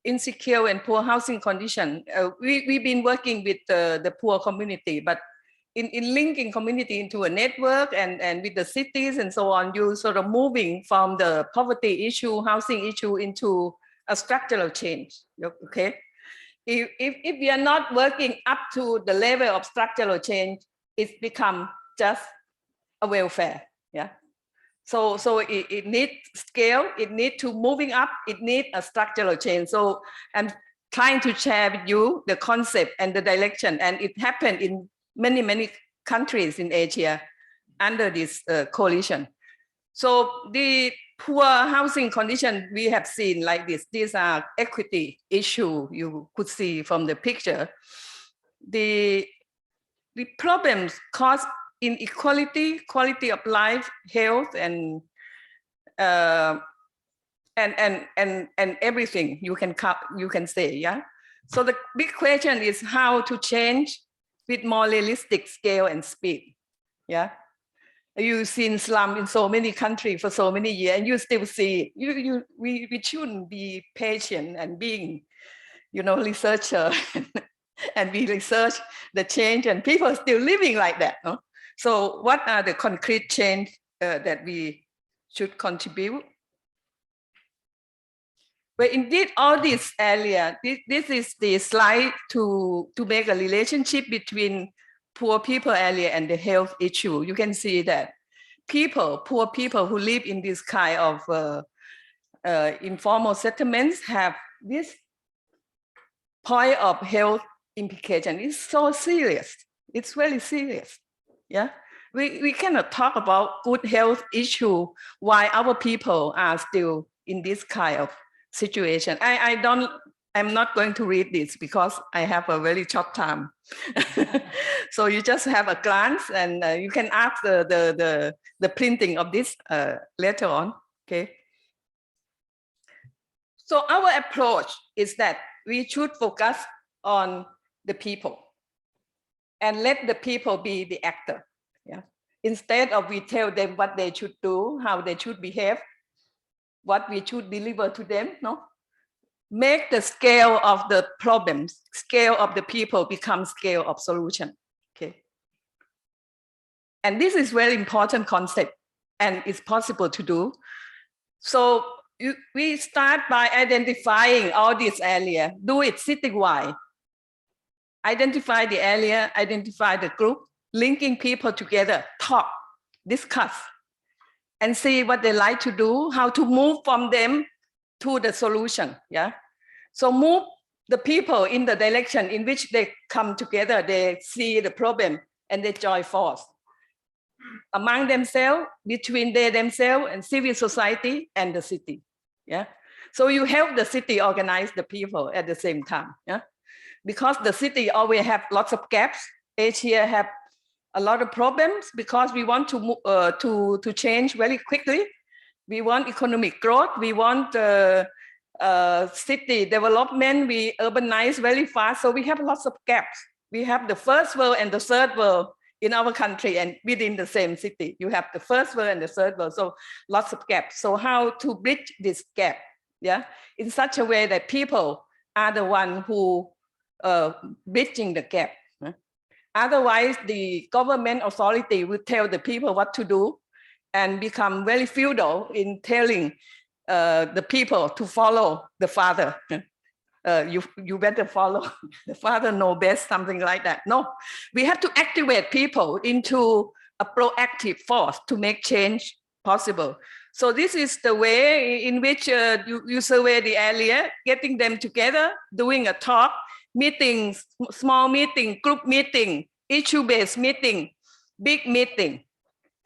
insecure and poor housing condition. We've been working with the poor community, but in linking community into a network and with the cities and so on, you sort of moving from the poverty issue, housing issue into a structural change. Okay, if we are not working up to the level of structural change, it's become just a welfare. Yeah. So it needs scale, it needs to moving up, it needs a structural change. So I'm trying to share with you the concept and the direction, and it happened in many countries in Asia under this coalition. So the poor housing condition we have seen like this, these are equity issue you could see from the picture. The problems cause inequality, quality of life, health, and everything you can say, yeah. So the big question is how to change with more realistic scale and speed, yeah. You've seen slum in so many countries for so many years, and you still see it. We shouldn't be patient and being, researcher and we research the change, and people are still living like that, no? So what are the concrete change that we should contribute? Well, indeed, all this area, this is the slide to make a relationship between poor people area and the health issue. You can see that poor people who live in this kind of informal settlements have this point of health implication. It's so serious. It's very serious. Yeah, we cannot talk about good health issue while our people are still in this kind of situation. I'm not going to read this because I have a very short time. So you just have a glance, and you can ask the printing of this later on. Okay. So our approach is that we should focus on the people and let the people be the actor. Yeah. Instead of we tell them what they should do, how they should behave, what we should deliver to them, no? Make the scale of the problems, scale of the people become scale of solution. Okay. And this is very important concept, and it's possible to do. So we start by identifying all these areas, do it citywide. Identify the area, identify the group, linking people together, talk, discuss, and see what they like to do, how to move from them to the solution. Yeah. So move the people in the direction in which they come together, they see the problem and they join force among themselves, between themselves and civil society and the city. Yeah. So you help the city organize the people at the same time. Yeah. Because the city always have lots of gaps. Asia have a lot of problems because we want to change very quickly. We want economic growth. We want city development. We urbanize very fast. So we have lots of gaps. We have the first world and the third world in our country, and within the same city. You have the first world and the third world. So lots of gaps. So how to bridge this gap? Yeah, in such a way that people are the one who bridging the gap. Otherwise, the government authority will tell the people what to do and become very feudal in telling the people to follow the father. You better follow the father know best, something like that. No, we have to activate people into a proactive force to make change possible. So this is the way in which you survey the area, getting them together, doing a talk, meetings, small meeting, group meeting, issue-based meeting, big meeting,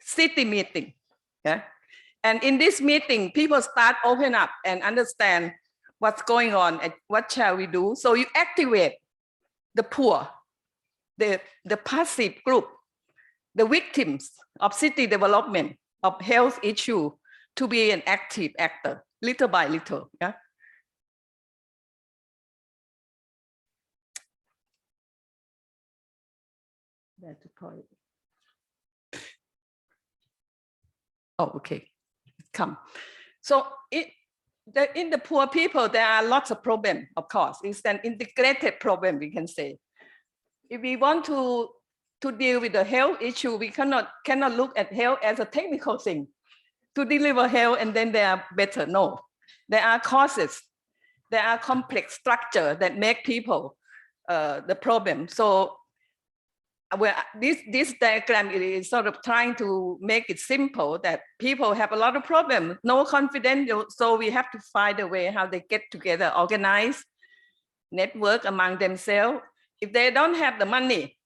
city meeting. Yeah. And in this meeting, people start open up and understand what's going on and what shall we do. So you activate the poor, the passive group, the victims of city development, of health issue, to be an active actor, little by little. Yeah. That's the point. Oh, okay. Come. So in the poor people, there are lots of problems, of course. It's an integrated problem, we can say. If we want to deal with the health issue, we cannot look at health as a technical thing. To deliver health and then they are better. No, there are causes. there are complex structure that make people the problem. So this diagram is sort of trying to make it simple that people have a lot of problems, no confidence. So we have to find a way how they get together, organize, network among themselves. If they don't have the money,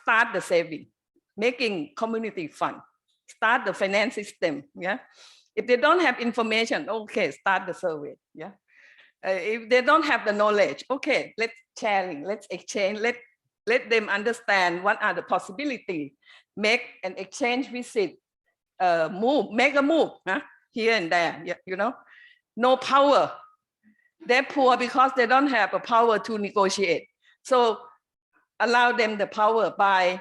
start the saving, making community fund, start the finance system. Yeah. If they don't have information, okay, start the survey. Yeah. If they don't have the knowledge, okay, let's sharing, let's exchange, let them understand what are the possibilities, make an exchange visit, make a move here and there, you know, no power. They're poor because they don't have a power to negotiate. So allow them the power by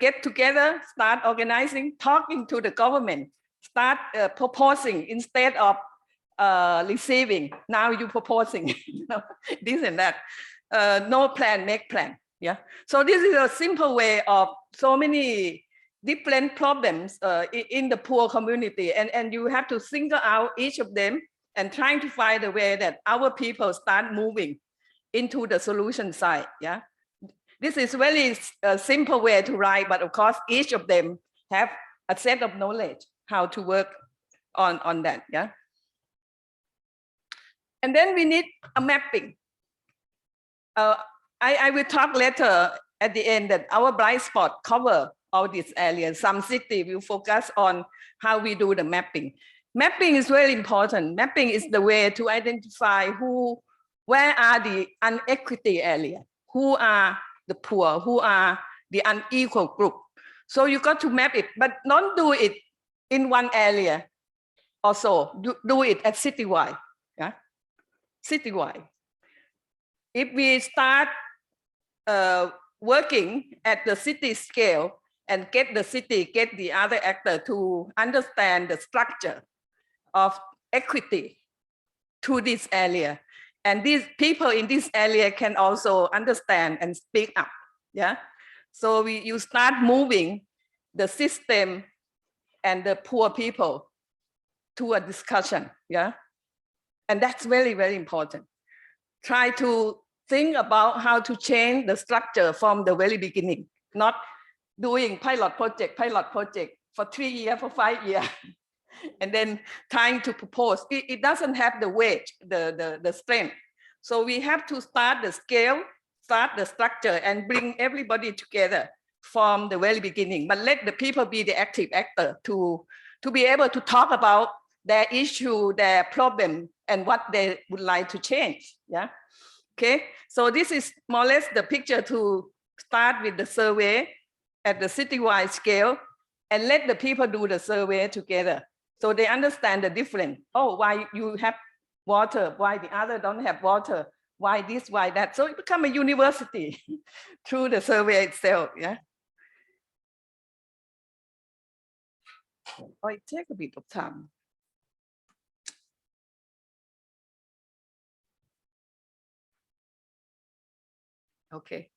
get together, start organizing, talking to the government, start proposing instead of receiving. Now you proposing, you know, this and that. No plan, make plan. Yeah. So this is a simple way of so many different problems in the poor community, and you have to single out each of them and trying to find a way that our people start moving into the solution side. Yeah. This is very simple way to write, but of course each of them have a set of knowledge how to work on that. Yeah. And then we need a mapping. I will talk later at the end that our blind spot cover all these areas. Some city will focus on how we do the mapping. Mapping is very important. Mapping is the way to identify where are the inequity area, who are the poor, who are the unequal group. So you got to map it, but don't do it in one area. Also, do it at citywide. Yeah, citywide. If we start working at the city scale and get the other actor to understand the structure of equity to this area, and these people in this area can also understand and speak up. Yeah, so you start moving the system and the poor people to a discussion. Yeah, and that's very, very important. Try to think about how to change the structure from the very beginning, not doing pilot project for 3 years, for 5 years, and then trying to propose. It doesn't have the weight, the strength. So we have to start the scale, start the structure, and bring everybody together from the very beginning. But let the people be the active actor to be able to talk about their issue, their problem, and what they would like to change. Yeah. Okay. So this is more or less the picture to start with the survey at the citywide scale and let the people do the survey together. So they understand the difference. Oh, why you have water, why the other don't have water, why this, why that. So it becomes a university through the survey itself. Yeah. Oh, it takes a bit of time. Okay.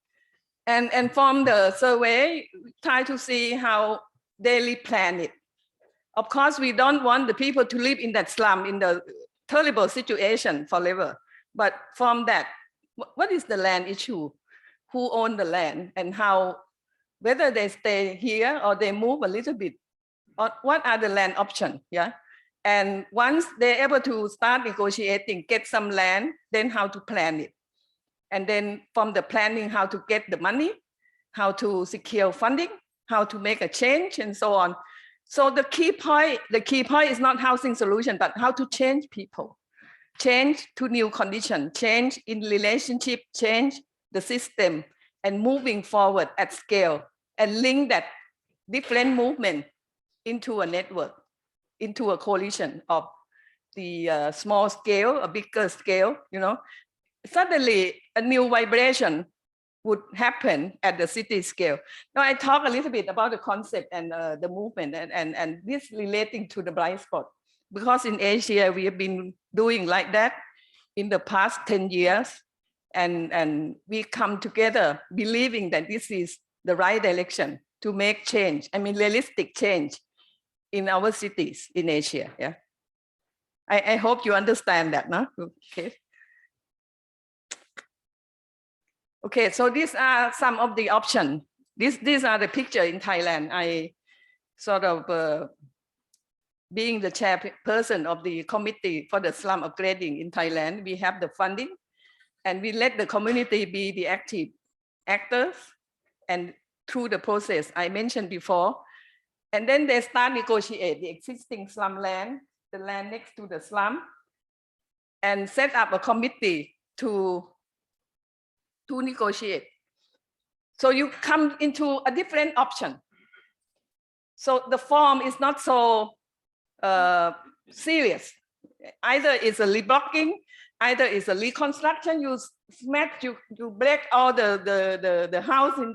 And from the survey, try to see how daily plan it. Of course, we don't want the people to live in that slum, in the terrible situation forever. But from that, what is the land issue? Who owns the land, and how, whether they stay here or they move a little bit, or what are the land options? Yeah. And once they're able to start negotiating, get some land, then how to plan it. And then from the planning, how to get the money, how to secure funding, how to make a change, and so on. So the key point is not housing solution, but how to change people, change to new conditions, change in relationship, change the system, and moving forward at scale, and link that different movement into a network, into a coalition of the small scale, a bigger scale, you know. Suddenly a new vibration would happen at the city scale. Now I talk a little bit about the concept and the movement and this relating to the blind spot, because in Asia we have been doing like that in the past 10 years, and we come together believing that this is the right direction to make change. I mean, realistic change in our cities in Asia. Yeah. I hope you understand that, no? Okay. Okay, so these are some of the options. These are the picture in Thailand. I sort of being the chairperson of the committee for the slum upgrading in Thailand. We have the funding and we let the community be the active actors and through the process I mentioned before. And then they start negotiate the existing slum land, the land next to the slum, and set up a committee to negotiate. So you come into a different option. So the form is not so serious. Either it's a reblocking, either it's a reconstruction. You smash, you break all the house in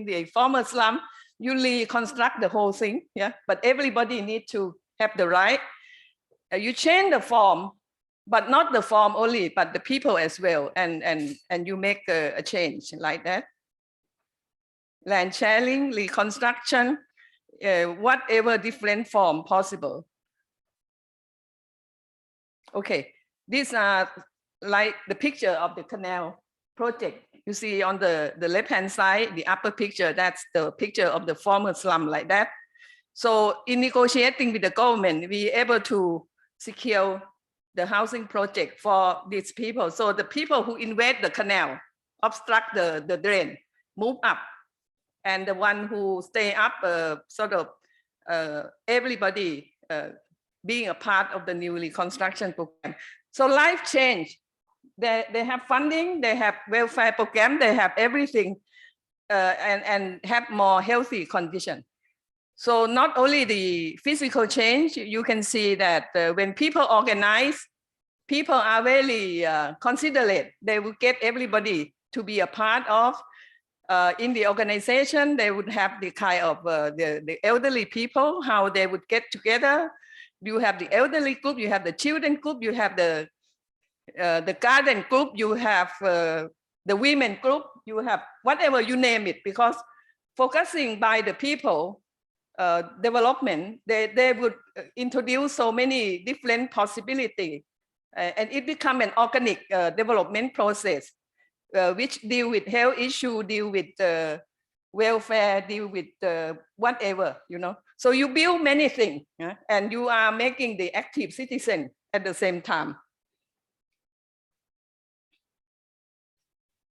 the former slum. You reconstruct the whole thing, yeah. But everybody needs to have the right. You change the form, but not the form only, but the people as well, and you make a change like that. Land sharing, reconstruction, whatever different form possible. Okay, these are like the picture of the canal project. You see on the left-hand side, the upper picture, that's the picture of the former slum like that. So in negotiating with the government, we able to secure the housing project for these people. So the people who invade the canal, obstruct the drain, move up. And the one who stay up, sort of everybody being a part of the new reconstruction program. So life change. They have funding, they have welfare program, they have everything, and have more healthy condition. So not only the physical change, you can see that when people organize, people are very considerate. They will get everybody to be a part of. In the organization, they would have the kind of the elderly people, how they would get together. You have the elderly group, you have the children group, you have the garden group, you have the women group, you have whatever you name it, because focusing by the people development, they would introduce so many different possibilities, and it become an organic development process, which deal with health issue, deal with welfare, deal with whatever, you know. So you build many things, yeah? And you are making the active citizen at the same time.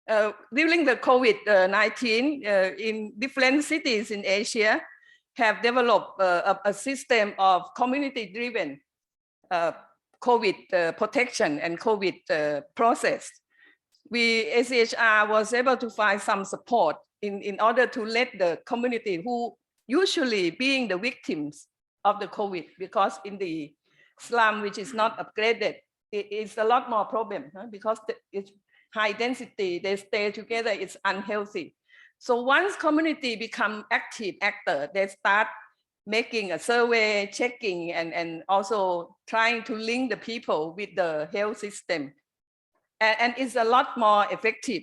During the COVID-19, in different cities in Asia, have developed a system of community-driven COVID protection and COVID process. ICUH was able to find some support in order to let the community who usually being the victims of the COVID, because in the slum, which is not upgraded, it is a lot more problem, huh? Because it's high density, they stay together, it's unhealthy. So once community become active actor, they start making a survey, checking, and also trying to link the people with the health system. And it's a lot more effective.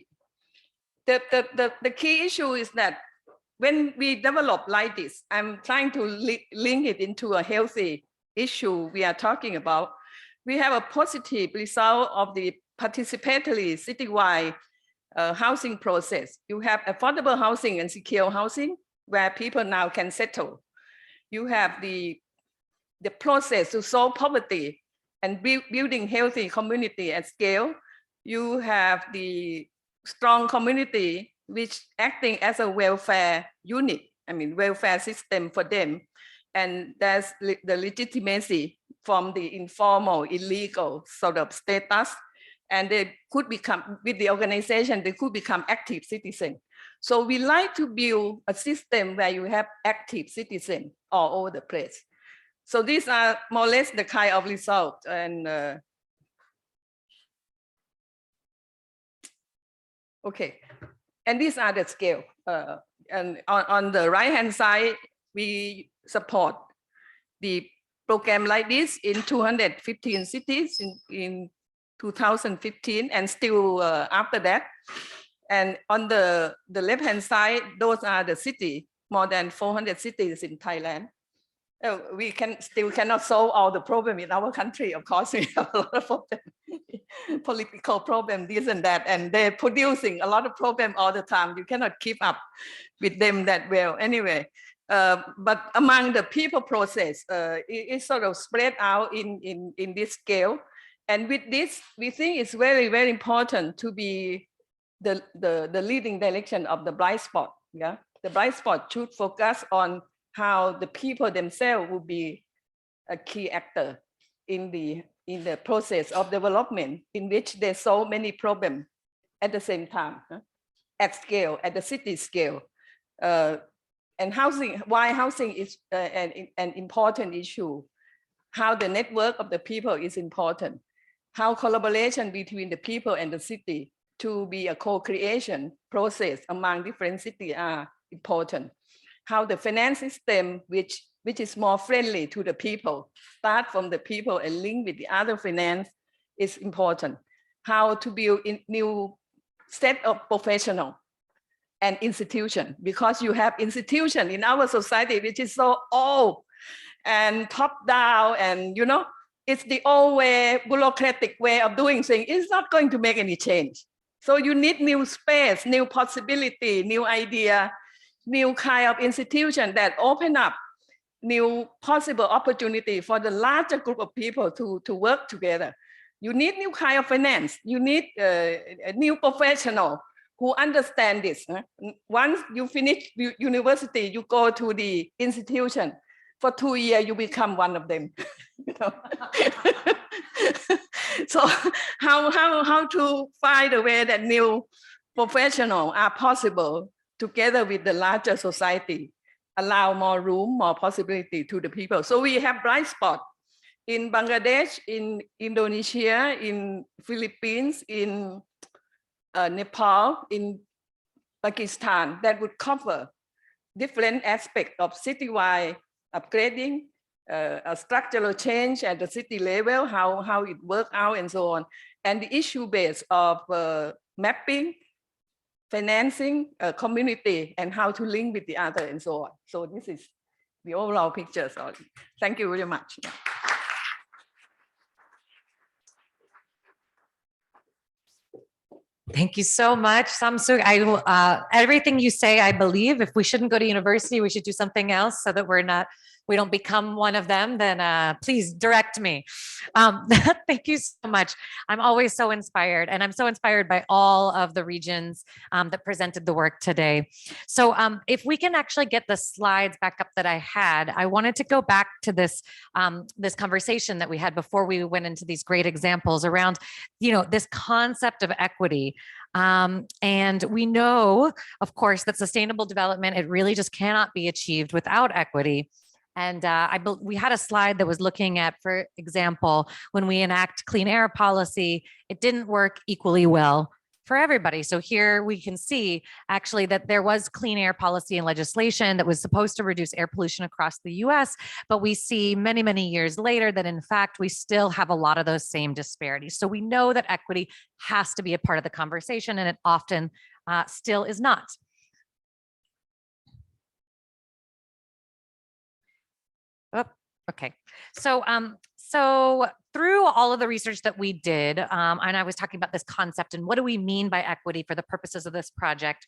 The key issue is that when we develop like this, I'm trying to link it into a healthy issue we are talking about. We have a positive result of the participatory citywide housing process. You have affordable housing and secure housing where people now can settle. You have the process to solve poverty and building healthy community at scale. You have the strong community which acting as a welfare unit, I mean welfare system for them. And there's the legitimacy from the informal, illegal sort of status. And they could become, with the organization, they could become active citizens. So we like to build a system where you have active citizens all over the place. So these are more or less the kind of result. And okay, and these are the scale. And on the right-hand side, we support the program like this in 215 cities in 2015, and still after that. And on the left-hand side, those are the city, more than 400 cities in Thailand. we still cannot solve all the problem in our country. Of course, we have a lot of problem, political problem, this and that, and they're producing a lot of problem all the time. You cannot keep up with them that well. Anyway, but among the people process, it's sort of spread out in this scale. And with this, we think it's very, very important to be the leading direction of the blind spot. Yeah, the blind spot should focus on how the people themselves will be a key actor in the process of development, in which there's so many problems at the same time, at scale, at the city scale. And housing, why housing is an important issue, how the network of the people is important, how collaboration between the people and the city to be a co-creation process among different cities are important. How the finance system, which is more friendly to the people, start from the people and link with the other finance is important. How to build a new set of professional and institution, because you have institution in our society, which is so old and top down, and you know, it's the old way, bureaucratic way of doing things. It's not going to make any change. So you need new space, new possibility, new idea, new kind of institution that open up new possible opportunity for the larger group of people to work together. You need new kind of finance. You need a new professional who understand this. Once you finish university, you go to the institution. For 2 years, you become one of them. You know? So how to find a way that new professionals are possible together with the larger society, allow more room, more possibility to the people. So we have blind spot in Bangladesh, in Indonesia, in Philippines, in Nepal, in Pakistan, that would cover different aspects of citywide upgrading, a structural change at the city level, how it works out and so on. And the issue base of mapping, financing, community, and how to link with the other and so on. So this is the overall picture. So thank you very much. Thank you so much, Somsook. Everything you say, I believe. If we shouldn't go to university, we should do something else so that we don't become one of them, then please direct me. Thank you so much. I'm always so inspired, and I'm so inspired by all of the regions that presented the work today. So if we can actually get the slides back up that I had, I wanted to go back to this conversation that we had before we went into these great examples around, this concept of equity. And we know, of course, that sustainable development, it really just cannot be achieved without equity. And we had a slide that was looking at, for example, when we enact clean air policy, it didn't work equally well for everybody. So here we can see actually that there was clean air policy and legislation that was supposed to reduce air pollution across the US, but we see many, many years later that in fact, we still have a lot of those same disparities. So we know that equity has to be a part of the conversation, and it often still is not. Oh, okay. So through all of the research that we did, and I was talking about this concept and what do we mean by equity for the purposes of this project.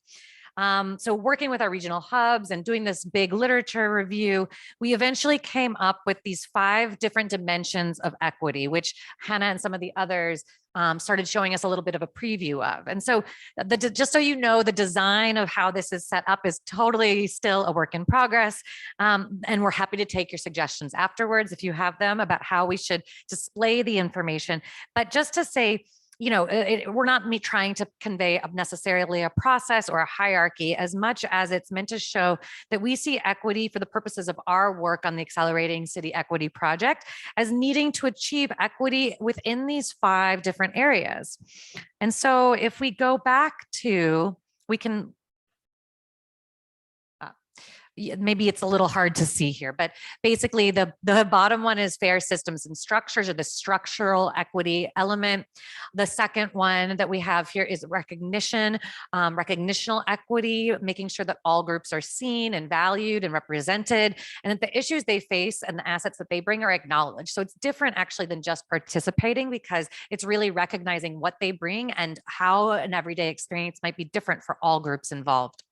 So working with our regional hubs and doing this big literature review, we eventually came up with these 5 different dimensions of equity, which Hannah and some of the others started showing us a little bit of a preview of. And so just so you know, the design of how this is set up is totally still a work in progress. And we're happy to take your suggestions afterwards if you have them about how we should display the information. But just to say, we're not trying to convey necessarily a process or a hierarchy as much as it's meant to show that we see equity for the purposes of our work on the Accelerating City Equity Project as needing to achieve equity within these 5 different areas. And so if we go back to, maybe it's a little hard to see here, but basically the bottom one is fair systems and structures, or the structural equity element. The second one that we have here is recognition, recognitional equity, making sure that all groups are seen and valued and represented, and that the issues they face and the assets that they bring are acknowledged. So it's different actually than just participating, because it's really recognizing what they bring and how an everyday experience might be different for all groups involved.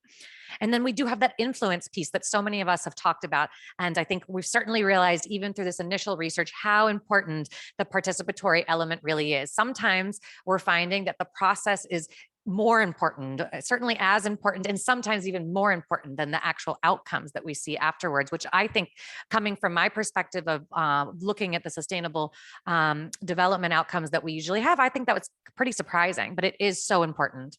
And then we do have that influence piece that so many of us have talked about. And I think we've certainly realized, even through this initial research, how important the participatory element really is. Sometimes we're finding that the process is more important, certainly as important, and sometimes even more important than the actual outcomes that we see afterwards, which I think, coming from my perspective of looking at the sustainable development outcomes that we usually have, I think that was pretty surprising, but it is so important.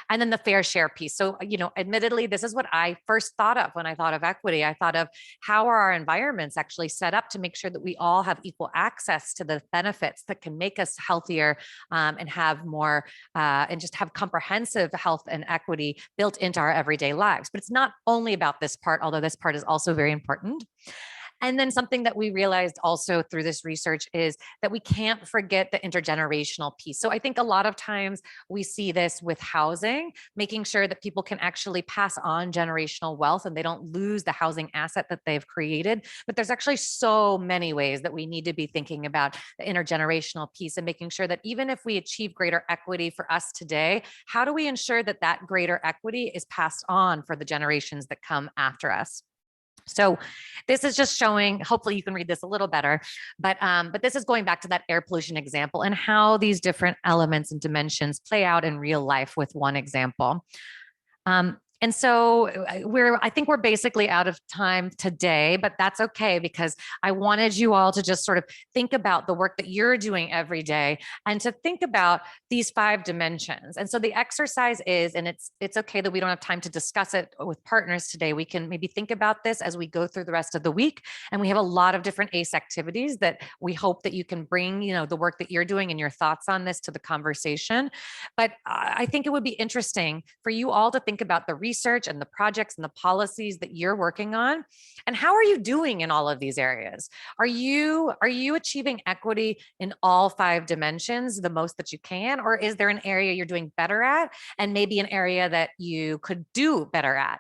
And then the fair share piece. So, admittedly, this is what I first thought of when I thought of equity. I thought of how are our environments actually set up to make sure that we all have equal access to the benefits that can make us healthier, and have more, and just have comprehensive health and equity built into our everyday lives. But it's not only about this part, although this part is also very important. And then something that we realized also through this research is that we can't forget the intergenerational piece. So I think a lot of times we see this with housing, making sure that people can actually pass on generational wealth and they don't lose the housing asset that they've created. But there's actually so many ways that we need to be thinking about the intergenerational piece and making sure that even if we achieve greater equity for us today, how do we ensure that that greater equity is passed on for the generations that come after us? So this is just showing, hopefully you can read this a little better, but this is going back to that air pollution example and how these different elements and dimensions play out in real life with one example. And so I think we're basically out of time today, but that's okay, because I wanted you all to just sort of think about the work that you're doing every day and to think about these 5 dimensions. And so the exercise is, and it's okay that we don't have time to discuss it with partners today. We can maybe think about this as we go through the rest of the week. And we have a lot of different ACE activities that we hope that you can bring, the work that you're doing and your thoughts on this to the conversation. But I think it would be interesting for you all to think about the research and the projects and the policies that you're working on, and how are you doing in all of these areas? Are you achieving equity in all 5 dimensions the most that you can, or is there an area you're doing better at and maybe an area that you could do better at?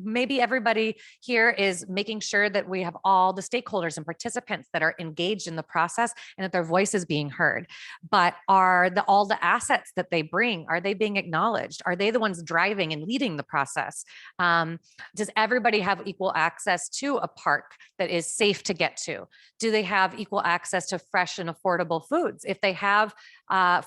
Maybe everybody here is making sure that we have all the stakeholders and participants that are engaged in the process and that their voice is being heard, but are all the assets that they bring, are they being acknowledged? Are they the ones driving and leading the process? Does everybody have equal access to a park that is safe to get to? Do they have equal access to fresh and affordable foods? If they have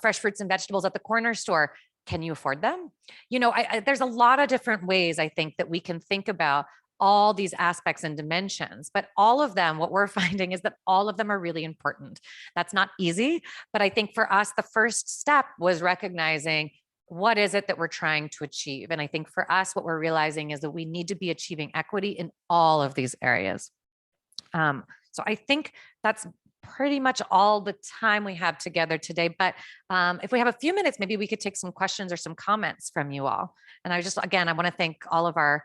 fresh fruits and vegetables at the corner store, can you afford them? There's a lot of different ways I think that we can think about all these aspects and dimensions, but all of them, what we're finding is that all of them are really important. That's not easy, but I think for us, the first step was recognizing what is it that we're trying to achieve? And I think for us, what we're realizing is that we need to be achieving equity in all of these areas. So I think that's pretty much all the time we have together today. But if we have a few minutes, maybe we could take some questions or some comments from you all. And I want to thank all of our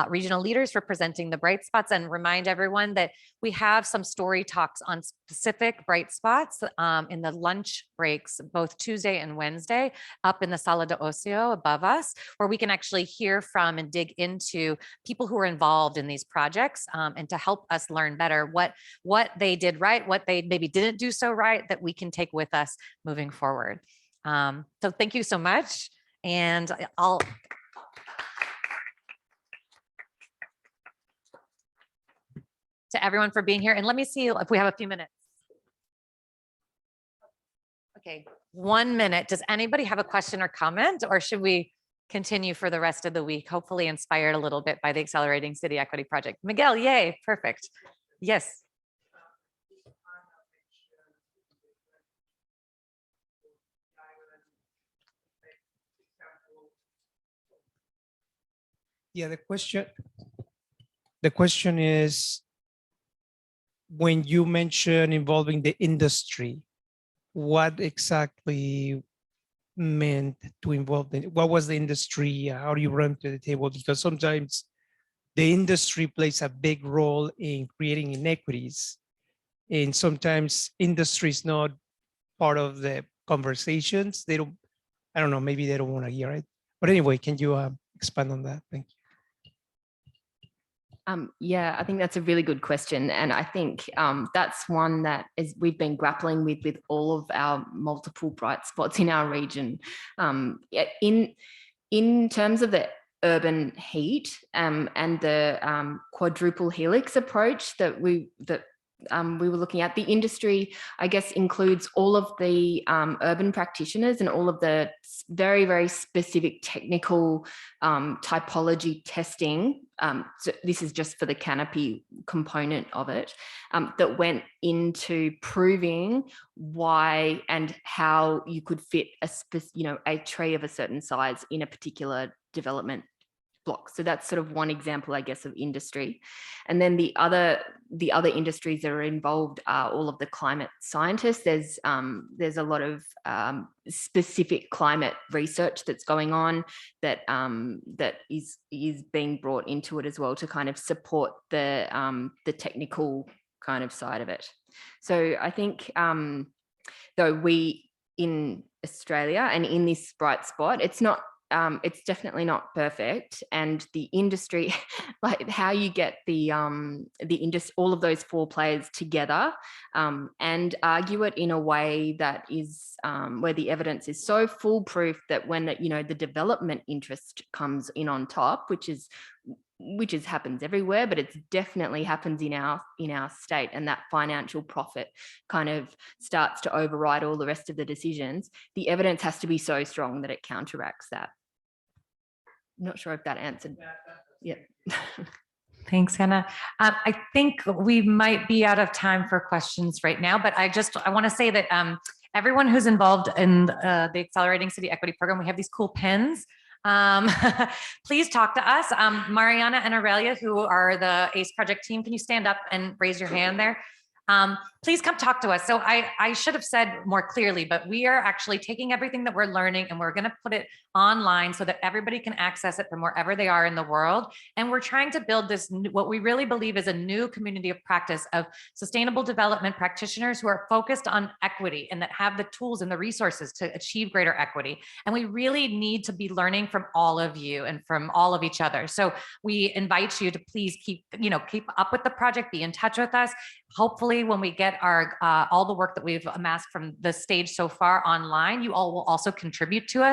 regional leaders for presenting the bright spots, and remind everyone that we have some story talks on specific bright spots in the lunch breaks, both Tuesday and Wednesday, up in the Sala de Ocio above us, where we can actually hear from and dig into people who are involved in these projects, and to help us learn better what they did right, what they maybe didn't do so right, that we can take with us moving forward. So thank you so much. And to everyone for being here. And let me see if we have a few minutes. Okay, 1 minute. Does anybody have a question or comment, or should we continue for the rest of the week, hopefully inspired a little bit by the Accelerating City Equity Project? Miguel, yay, perfect. Yes. Yeah, the question is, when you mention involving the industry, what exactly meant to involve what was the industry? How do you run to the table? Because sometimes the industry plays a big role in creating inequities. And sometimes industry is not part of the conversations. They don't, I don't know, maybe they don't want to hear it. But anyway, can you expand on that? Thank you. Yeah, I think that's a really good question. And I think that's one that we've been grappling with all of our multiple bright spots in our region. In terms of the urban heat and the quadruple helix approach that we were looking at, the industry, I guess, includes all of the urban practitioners and all of the very, very specific technical typology testing. So this is just for the canopy component of it, that went into proving why and how you could fit a tree of a certain size in a particular development block. So that's sort of one example, I guess, of industry. And then the other industries that are involved are all of the climate scientists. There's a lot of specific climate research that's going on that is being brought into it as well to kind of support the technical kind of side of it. So I think though we in Australia and in this bright spot, it's definitely not perfect, and the industry, like how you get the industry, all of those four players together and argue it in a way that is where the evidence is so foolproof that when the development interest comes in on top, which happens everywhere, but it's definitely happens in our state, and that financial profit kind of starts to override all the rest of the decisions. The evidence has to be so strong that it counteracts that. Not sure if that answered. Yeah. Thanks, Hannah. I think we might be out of time for questions right now, but I want to say that everyone who's involved in the Accelerating City Equity Program, we have these cool pens. Please talk to us. Mariana and Aurelia, who are the ACE project team, can you stand up and raise your hand there? Please come talk to us. So I should have said more clearly, but we are actually taking everything that we're learning and we're going to put it online so that everybody can access it from wherever they are in the world. And we're trying to build this, what we really believe is a new community of practice of sustainable development practitioners who are focused on equity and that have the tools and the resources to achieve greater equity. And we really need to be learning from all of you and from all of each other. So we invite you to please keep up with the project, be in touch with us. Hopefully when we get our all the work that we've amassed from the stage so far online, you all will also contribute to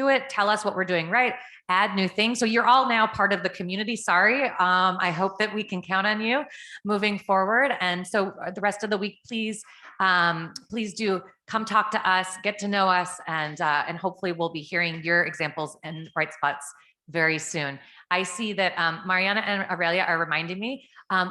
it, tell us what we're doing right, add new things. So you're all now part of the community. Sorry. I hope that we can count on you moving forward. And so the rest of the week, please do come talk to us, get to know us, and hopefully we'll be hearing your examples and bright spots very soon. I see that Mariana and Aurelia are reminding me,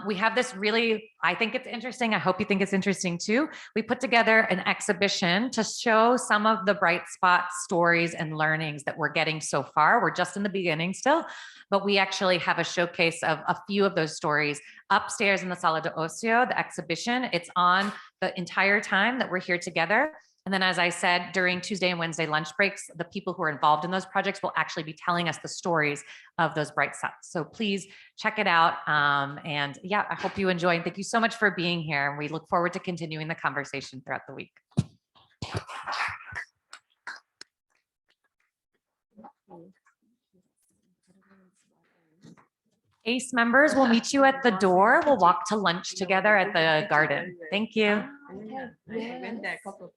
we have this really, I think it's interesting. I hope you think it's interesting too. We put together an exhibition to show some of the bright spot stories and learnings that we're getting so far. We're just in the beginning still, but we actually have a showcase of a few of those stories upstairs in the Sala de Ocio, the exhibition. It's on the entire time that we're here together. And then, as I said, during Tuesday and Wednesday lunch breaks, the people who are involved in those projects will actually be telling us the stories of those bright spots. So please check it out. And yeah, I hope you enjoy. And thank you so much for being here. And we look forward to continuing the conversation throughout the week. ACE members, we'll meet you at the door. We'll walk to lunch together at the garden. Thank you. I went there a couple of